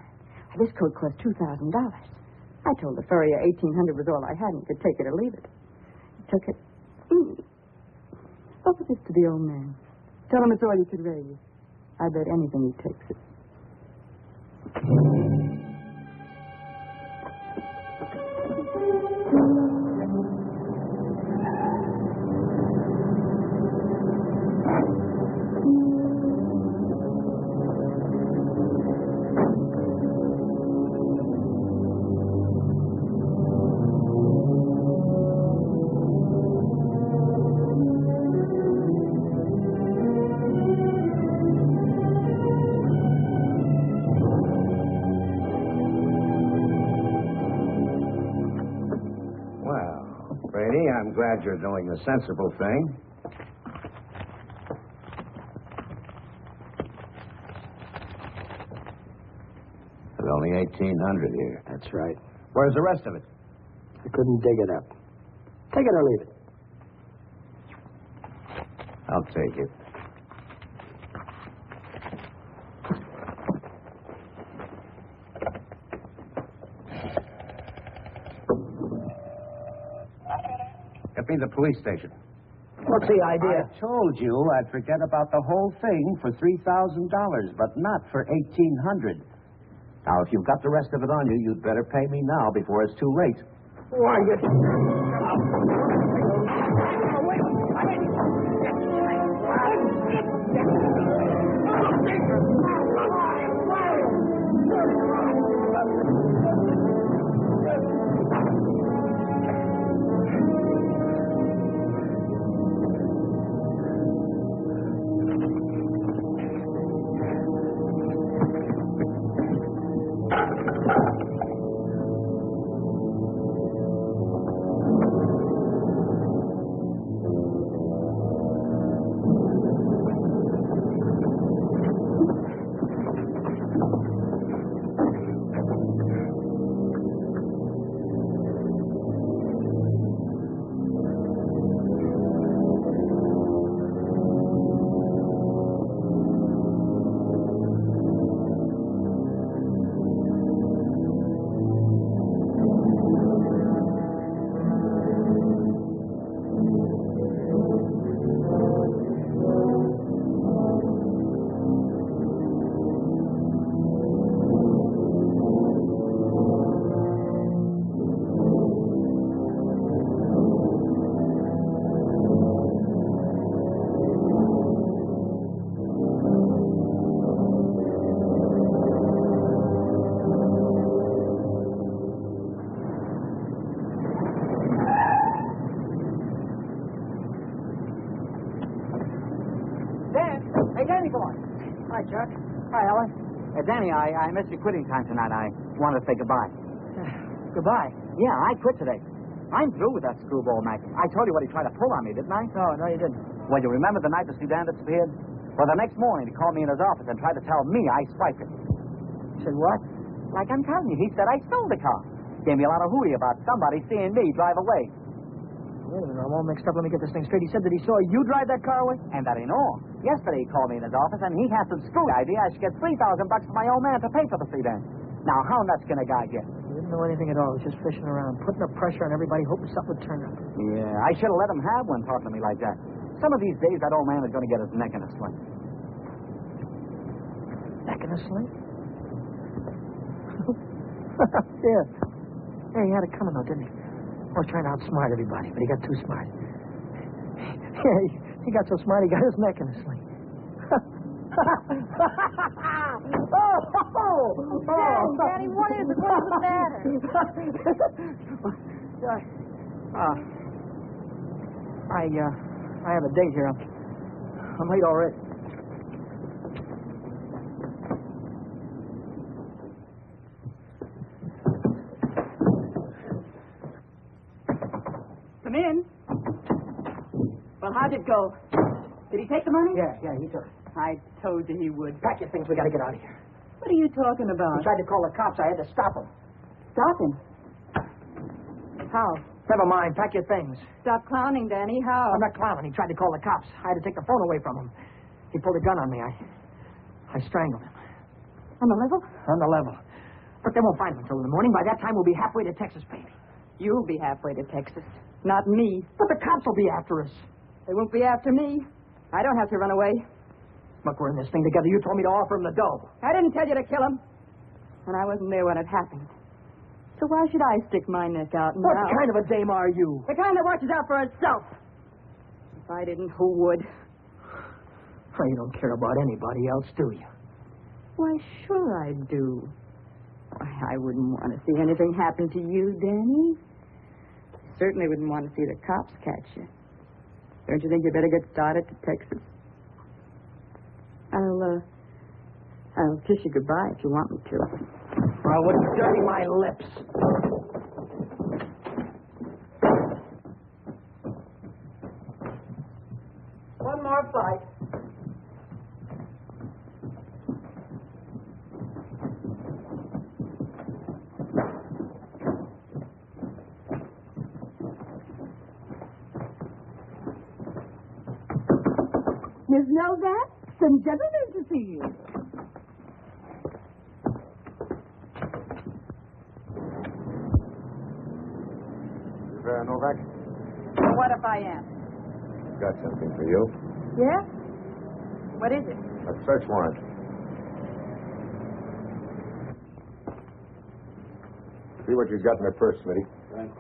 This coat cost $2,000. I told the furrier $1,800 was all I had and he could take it or leave it. He took it. Offer this to the old man. Tell him it's all you could raise. I bet anything he takes it. I'm glad you're doing the sensible thing. There's only 1,800 here. That's right. Where's the rest of it? I couldn't dig it up. Take it or leave it. I'll take it. Get me the police station. What's the idea? I told you I'd forget about the whole thing for $3,000, but not for $1,800. Now, if you've got the rest of it on you, you'd better pay me now before it's too late. Why, you... Hey, Danny boy. Hi, Chuck. Hi, Ellen. Danny, I missed your quitting time tonight. I wanted to say goodbye. Goodbye. Yeah, I quit today. I'm through with that screwball Mac. I told you what he tried to pull on me, didn't I? No, you didn't. Well, you remember the night the Sudan disappeared? Well, the next morning he called me in his office and tried to tell me I swiped it. Said what? Like I'm telling you, he said I stole the car. Gave me a lot of hooey about somebody seeing me drive away. Wait a minute, I'm all mixed up. Let me get this thing straight. He said that he saw you drive that car away? And that ain't all. Yesterday he called me in his office and he had some screwy idea I should get $3,000 for my old man to pay for the Sudan. Now, how nuts can a guy get? He didn't know anything at all. He was just fishing around, putting the pressure on everybody, hoping something would turn up. Yeah, I should have let him have one talking to me like that. Some of these days, that old man is going to get his neck in a sling. Neck in a sling? Yeah. Yeah, he had it coming, though, didn't he? I was trying to outsmart everybody, but he got too smart. Yeah, he got so smart, he got his neck in a sling. Daddy, what is it? What's the matter? I have a date here. I'm late already. Come in. Well, how'd it go? Did he take the money? Yeah, he took it. I told you he would. Pack your things, we gotta get out of here. What are you talking He about? tried to call the cops, I had to stop him. Stop him. How? Never mind, pack your things. Stop clowning, Danny. How? I'm not clowning. He tried to call the cops. I had to take the phone away from him. He pulled a gun on me. I strangled him. On the level? On the level. But they won't find him until in the morning. By that time, we'll be halfway to Texas, baby. You'll be halfway to Texas. Not me. But the cops will be after us. They won't be after me. I don't have to run away. Look, we're in this thing together. You told me to offer him the dough. I didn't tell you to kill him. And I wasn't there when it happened. So why should I stick my neck out now? What kind of a dame are you? The kind that watches out for herself. If I didn't, who would? Oh, you don't care about anybody else, do you? Why, sure I do. Why, I wouldn't want to see anything happen to you, Danny. Certainly wouldn't want to see the cops catch you. Don't you think you better get started to Texas? I'll kiss you goodbye if you want me to. I wouldn't dirty my lips. One more fight. Miss Novak, some gentlemen to see you. Novak? What if I am? Got something for you. Yeah? What is it? A search warrant. See what you've got in the purse, Smitty. Right.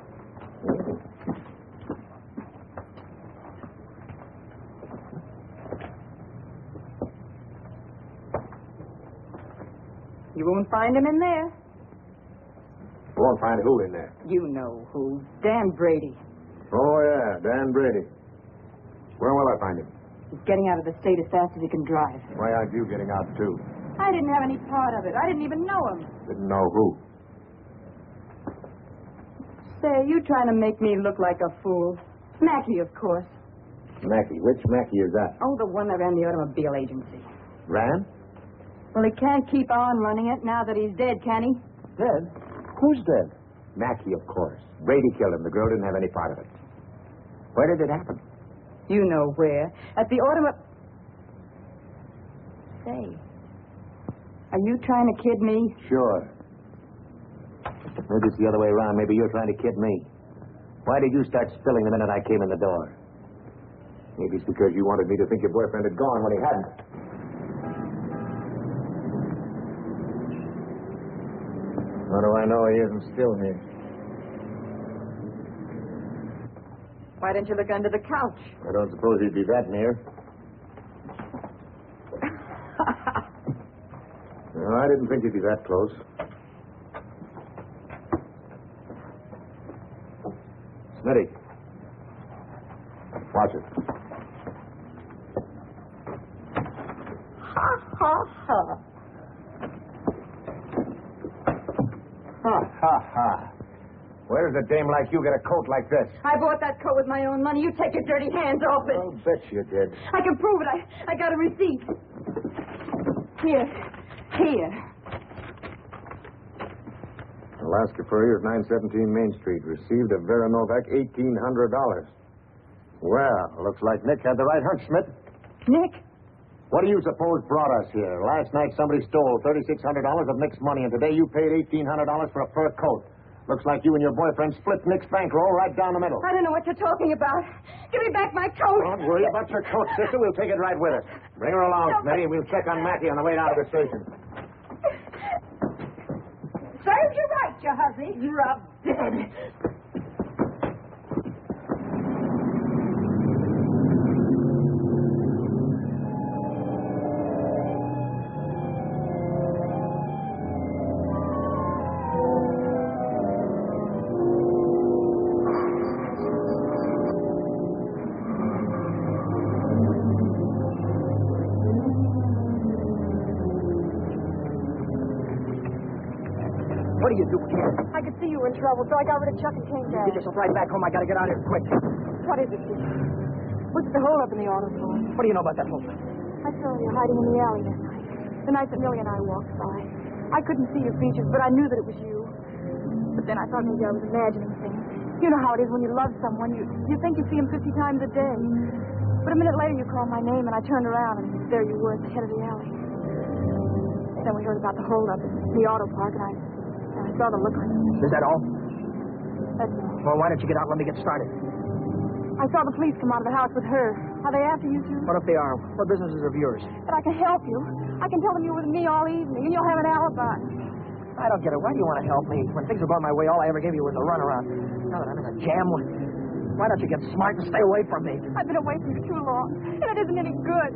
You won't find him in there. You won't find who in there? You know who. Dan Brady. Oh, yeah, Dan Brady. Where will I find him? He's getting out of the state as fast as he can drive. Why aren't you getting out, too? I didn't have any part of it. I didn't even know him. Didn't know who. Say, you trying to make me look like a fool. Mackey, of course. Mackey. Which Mackey is that? Oh, the one that ran the automobile agency. Ran? Well, he can't keep on running it now that he's dead, can he? Dead? Who's dead? Mackey, of course. Brady killed him. The girl didn't have any part of it. Where did it happen? You know where. At the automobile... Say, are you trying to kid me? Sure. Maybe it's the other way around. Maybe you're trying to kid me. Why did you start spilling the minute I came in the door? Maybe it's because you wanted me to think your boyfriend had gone when he hadn't. How do I know he isn't still here? Why didn't you look under the couch? I don't suppose he'd be that near. No, I didn't think he'd be that close. Smitty. Watch it. Ha, ha, ha. Ha, ha, ha. Where does a dame like you get a coat like this? I bought that coat with my own money. You take your dirty hands off it. I'll bet you did. I can prove it. I got a receipt. Here. Alaska Furriers, 917 Main Street. Received of Vera Novak $1,800. Well, looks like Nick had the right hunch, Smith. Nick? What do you suppose brought us here? Last night somebody stole $3,600 of Nick's money, and today you paid $1,800 for a fur coat. Looks like you and your boyfriend split Nick's bankroll right down the middle. I don't know what you're talking about. Give me back my coat. Don't worry about your coat, sister. We'll take it right with us. Bring her along, Smitty, and we'll check on Mackey on the way down to the station. Serves you right, you hussy. Drop dead. What are you doing here? I could see you were in trouble, so I got rid of Chuck and came down. Get yourself right back home. I gotta get out of here quick. What is it, Dick? What's the holdup in the auto store? What do you know about that whole thing? I saw you hiding in the alley that night. The night that Millie and I walked by. I couldn't see your features, but I knew that it was you. But then I thought maybe I was imagining things. You know how it is when you love someone. You think you see him 50 times a day. But a minute later you called my name, and I turned around, and there you were at the head of the alley. Then we heard about the holdup in the auto park, and I saw the look on you. Is that all? That's all. Well, why don't you get out and let me get started? I saw the police come out of the house with her. Are they after you, too? What if they are? What business is of yours? But I can help you. I can tell them you're with me all evening, and you'll have an alibi. I don't get it. Why do you want to help me? When things are going my way, all I ever gave you was a runaround. Now that I'm in a jam, why don't you get smart and stay away from me? I've been away from you too long, and it isn't any good.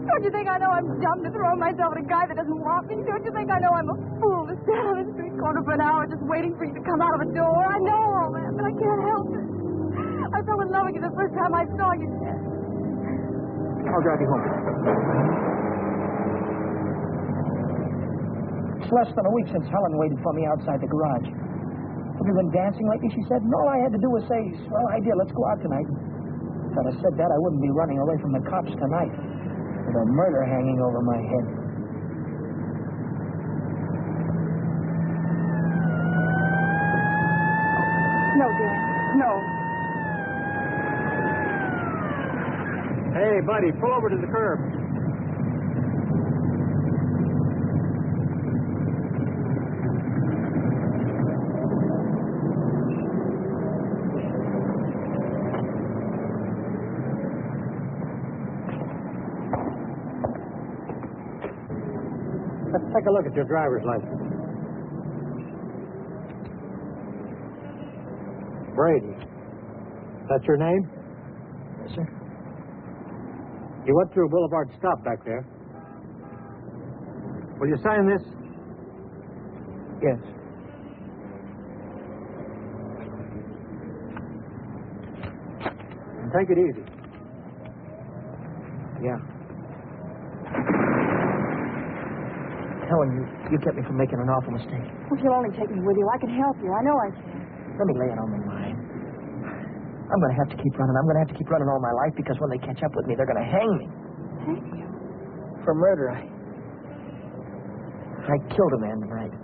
Don't you think I know I'm dumb to throw myself at a guy that doesn't want me? Don't you think I know I'm a fool to stand on the street corner for an hour just waiting for you to come out of a door? I know all that, but I can't help it. I fell in love with you the first time I saw you. I'll drive you home. It's less than a week since Helen waited for me outside the garage. Have you been dancing lately? She said. And all I had to do was say, swell idea, let's go out tonight. If I'd have said that, I wouldn't be running away from the cops tonight with a murder hanging over my head. No, dear. No. Hey, buddy, pull over to the curb. Let's take a look at your driver's license. Brady. That's your name? Yes, sir. You went through Boulevard Stop back there. Will you sign this? Yes. And take it easy. Yeah. Helen, you kept me from making an awful mistake. If you'll only take me with you, I can help you. I know I can. Let me lay it on the line. I'm going to have to keep running. I'm going to have to keep running all my life because when they catch up with me, they're going to hang me. Hang you? For murder. I killed a man tonight.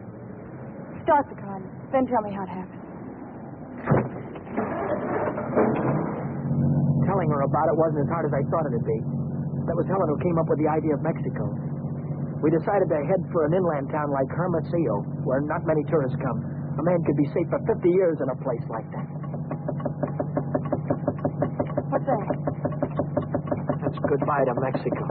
Start the car, then tell me how it happened. Telling her about it wasn't as hard as I thought it'd be. That was Helen who came up with the idea of Mexico. We decided to head for an inland town like Hermosillo, where not many tourists come. A man could be safe for 50 years in a place like that. What's that? That's goodbye to Mexico.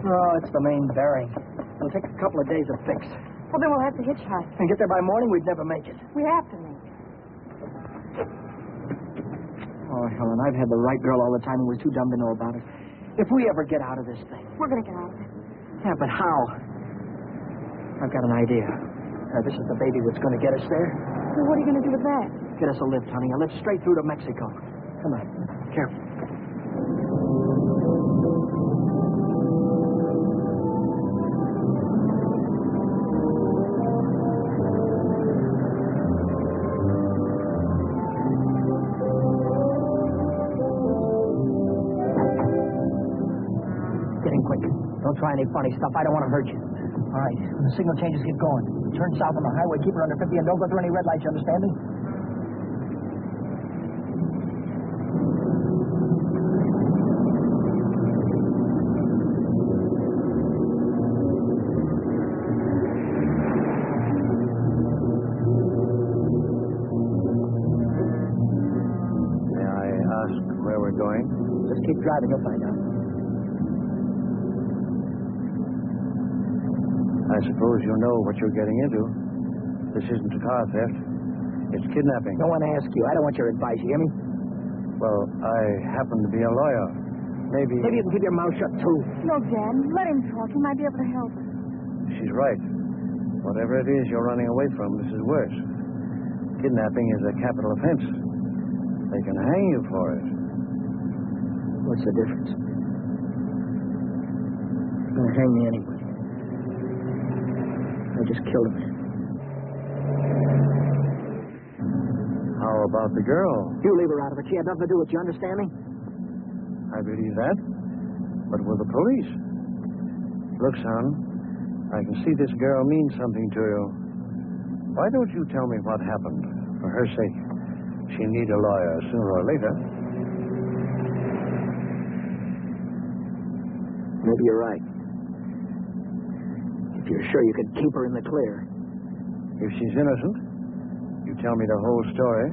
Oh, it's the main bearing. It'll take a couple of days to fix. Well, then we'll have to hitchhike. And get there by morning, we'd never make it. We have to make it. Oh, Helen, I've had the right girl all the time and was too dumb to know about it. If we ever get out of this thing. We're going to get out of it. Yeah, but how? I've got an idea. This is the baby that's going to get us there. Well, what are you going to do with that? Get us a lift, honey. A lift straight through to Mexico. Come on. Careful. Don't try any funny stuff. I don't want to hurt you. All right. When the signal changes, get going. Turn south on the highway, keep her under 50, and don't go through any red lights, you understand me? May I ask where we're going? Just keep driving, you'll find out. I suppose you know what you're getting into. This isn't a car theft. It's kidnapping. Don't want to ask you. I don't want your advice. You hear me? Well, I happen to be a lawyer. Maybe you can keep your mouth shut, too. No, Dan. Let him talk. He might be able to help us. she's right. Whatever it is you're running away from, this is worse. Kidnapping is a capital offense. They can hang you for it. What's the difference? They're going to hang me anyway. I just killed a man. How about the girl? You leave her out of it. She had nothing to do with it. You understand me? I believe that. But with the police. Look, son, I can see this girl means something to you. Why don't you tell me what happened? For her sake. She'll need a lawyer sooner or later. Maybe you're right. If you're sure you could keep her in the clear. If she's innocent, you tell me the whole story,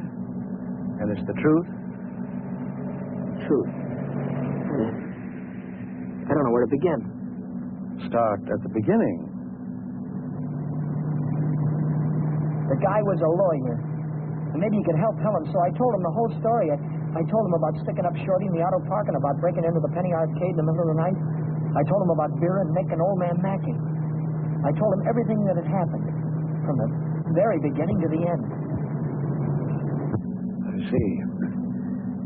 and it's the truth. Truth. I don't know where to begin. Start at the beginning. The guy was a lawyer. And maybe he could help Helen, so I told him the whole story. I told him about sticking up Shorty in the auto park and about breaking into the Penny Arcade in the middle of the night. I told him about Vera and Mick and Old Man Mackey. I told him everything that had happened, from the very beginning to the end. I see.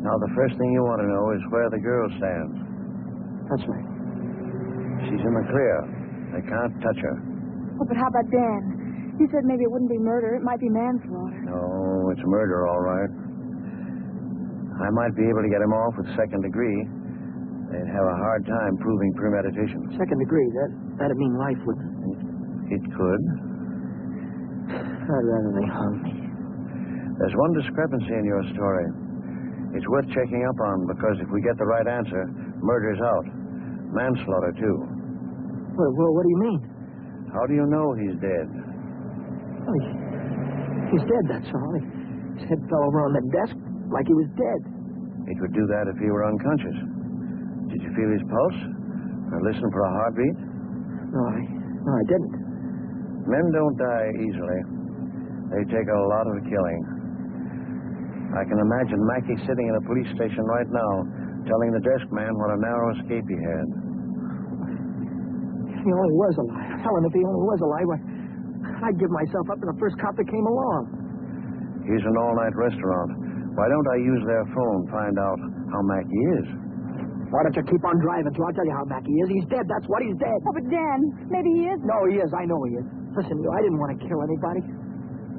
Now, the first thing you want to know is where the girl stands. That's right. She's in the clear. They can't touch her. Oh, but how about Dan? He said maybe it wouldn't be murder. It might be manslaughter. No, it's murder, all right. I might be able to get him off with second degree. They'd have a hard time proving premeditation. Second degree, that'd mean life, wouldn't it? It could. I'd rather they hung me. There's one discrepancy in your story. It's worth checking up on, because if we get the right answer, murder's out. Manslaughter, too. Well, what do you mean? How do you know he's dead? Oh, he's dead, that's all. His head fell over on the desk like he was dead. He could do that if he were unconscious. Did you feel his pulse? Or listen for a heartbeat? No, I didn't. Men don't die easily. They take a lot of killing. I can imagine Mackey sitting in a police station right now, telling the desk man what a narrow escape he had. If he only was alive. Helen, if he only was alive, I'd give myself up to the first cop that came along. Here's an all-night restaurant. Why don't I use their phone, find out how Mackey is? Why don't you keep on driving till I tell you how Mackey is? He's dead, that's what he's dead. Oh, but Dan, maybe he is. No, he is, I know he is. Listen, I didn't want to kill anybody.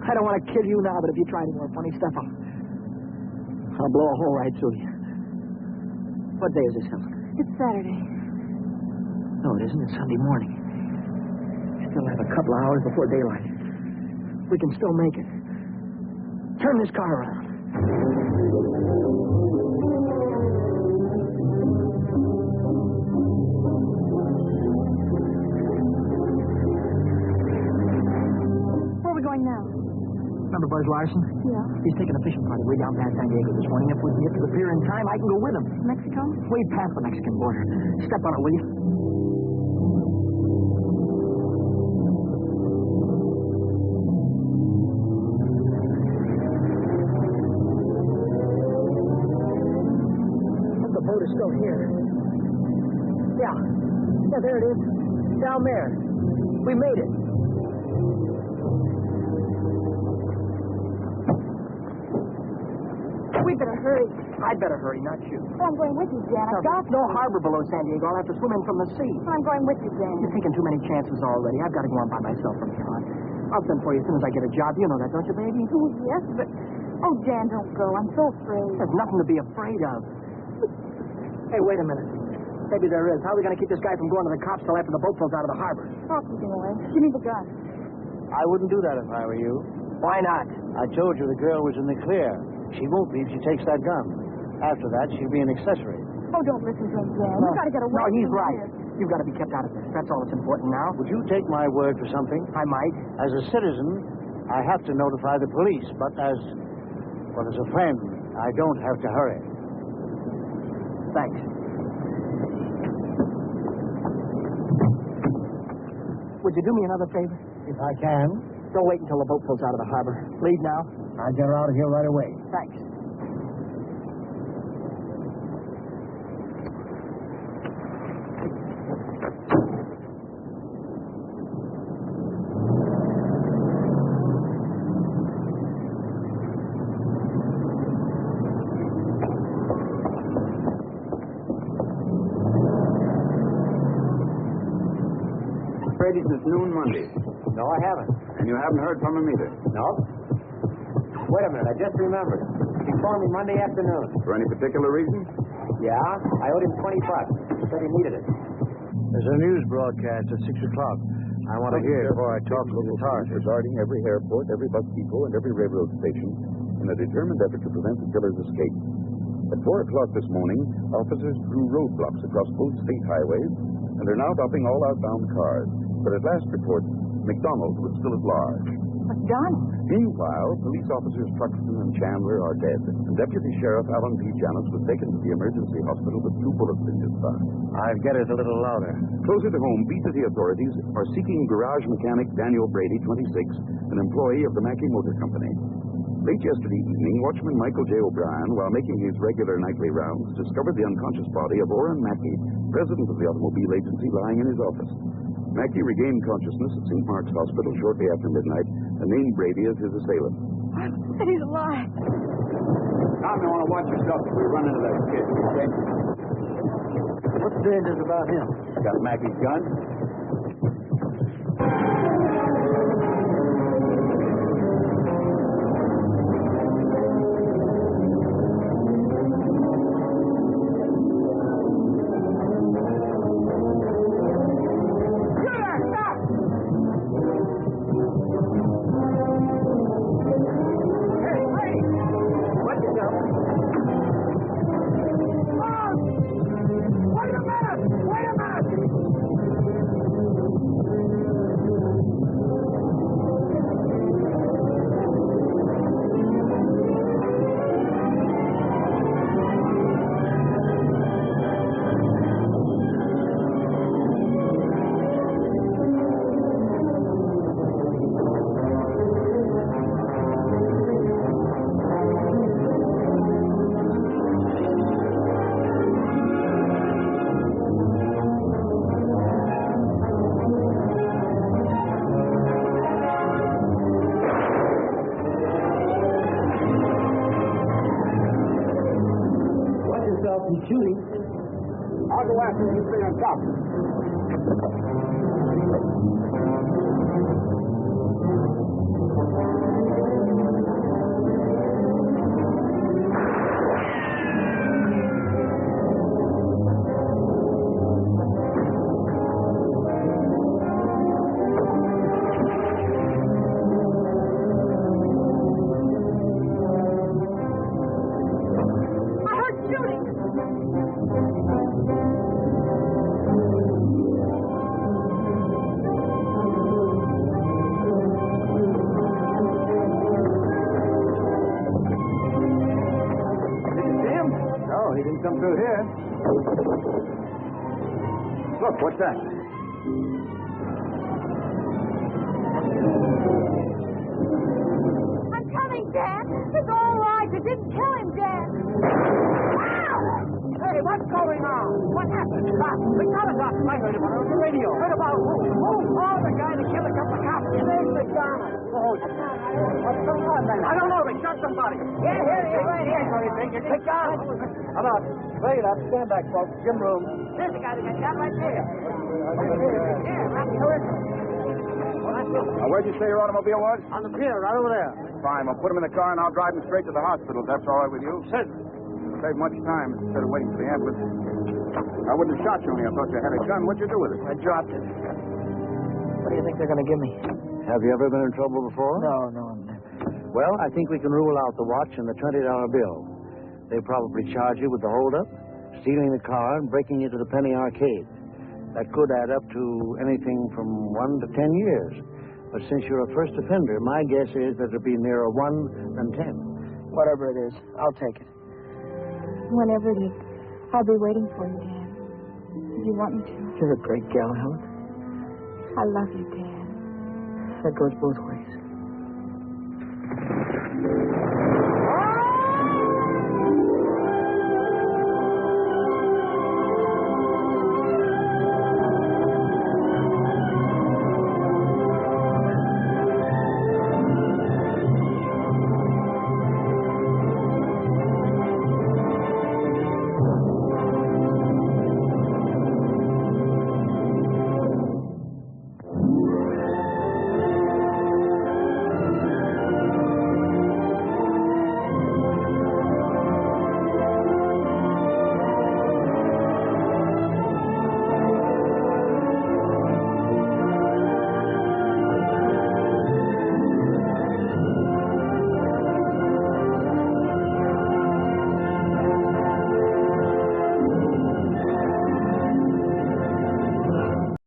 I don't want to kill you now, but if you try any more funny stuff, I'll blow a hole right through you. What day is this, Helen? It's Saturday. No, it isn't. It's Sunday morning. Still have a couple of hours before daylight. We can still make it. Turn this car around. Where are we going now? Remember Buzz Larson? Yeah. He's taking a fishing party way down past San Diego this morning. If we can get to the pier in time, I can go with him. Mexico? Way past the Mexican border. Step on it, will you? The boat is still here. Yeah, there it is. Down there. We made it. We better hurry. I'd better hurry, not you. Oh, I'm going with you, Dan. I've got No harbor below San Diego. I'll have to swim in from the sea. I'm going with you, Dan. You're taking too many chances already. I've got to go on by myself from here on. I'll send for you as soon as I get a job. You know that, don't you, baby? Oh, yes, but... Oh, Dan, don't go. I'm so afraid. There's nothing to be afraid of. Hey, wait a minute. Maybe there is. How are we going to keep this guy from going to the cops till after the boat pulls out of the harbor? I'll keep him away. Give me the gun. I wouldn't do that if I were you. Why not? I told you the girl was in the clear. She won't be if she takes that gun. After that, she'll be an accessory. Oh, don't listen to him, Dan. You've got to get away. No, he's from right. here. You've got to be kept out of this. That's all that's important now. Would you take my word for something? I might. As a citizen, I have to notify the police, but as a friend, I don't have to hurry. Thanks. Would you do me another favor? If I can. Don't wait until the boat pulls out of the harbor. Leave now. I'll get her out of here right away. Thanks. Ready since noon Monday. No, I haven't. And you haven't heard from him either. No? Wait a minute, I just remembered. He phoned me Monday afternoon. For any particular reason? Yeah, I owed him $20. He said he needed it. There's a news broadcast at 6 o'clock. I want to hear it before I talk to the authorities. Regarding every airport, every bus depot, and every railroad station in a determined effort to prevent the killer's escape. At 4 o'clock this morning, officers drew roadblocks across both state highways, and are now stopping all outbound cars. but at last report, McDonald was still at large. McDonald? Meanwhile, police officers Truxton and Chandler are dead, and Deputy Sheriff Alan P. Janis was taken to the emergency hospital with 2 bullets in his thigh. I'd get it a little louder. Closer to home, beat city authorities are seeking garage mechanic Daniel Brady, 26, an employee of the Mackey Motor Company. Late yesterday evening, watchman Michael J. O'Brien, while making his regular nightly rounds, discovered the unconscious body of Orrin Mackey, president of the automobile agency, lying in his office. Mackey regained consciousness at St. Mark's Hospital shortly after midnight and named Brady as his assailant. He's alive. Tom, you want to watch yourself if we run into that kid, okay? What's dangerous about him? Got Mackey's gun? Shooting. I'll go after him. You stay on top. Come through here. Look, what's that? I'm coming, Dad. It's all right. You didn't kill him, Dad. Hey, what's going on? What happened? McDonald got I heard about it on the radio. Heard about who? Who? Oh, the guy that killed a couple of cops. His name's McDonald. Oh, what's going on, man? I don't know. They shot somebody. Yeah, here, right here. McDonald. How about? Wait up. Stand back, folks. Gym room. There's the guy that got shot right there. Yeah, right here. Where'd you say your automobile was? On the pier, right over there. Fine. We'll put him in the car and I'll drive him straight to the hospital. That's all right with you? Certainly. Save much time instead of waiting for the ambulance. I wouldn't have shot you only I thought you had a gun. What'd you do with it? I dropped it. What do you think they're going to give me? Have you ever been in trouble before? No, never. Well, I think we can rule out the watch and the $20 bill. They probably charge you with the holdup, stealing the car, and breaking into the penny arcade. That could add up to anything from 1 to 10 years. But since you're a first offender, my guess is that it'll be nearer 1 than 10. Whatever it is, I'll take it. Whenever it is, I'll be waiting for you, Dad. If you want me to. You're a great gal, Helen. I love you, Dad. That goes both ways.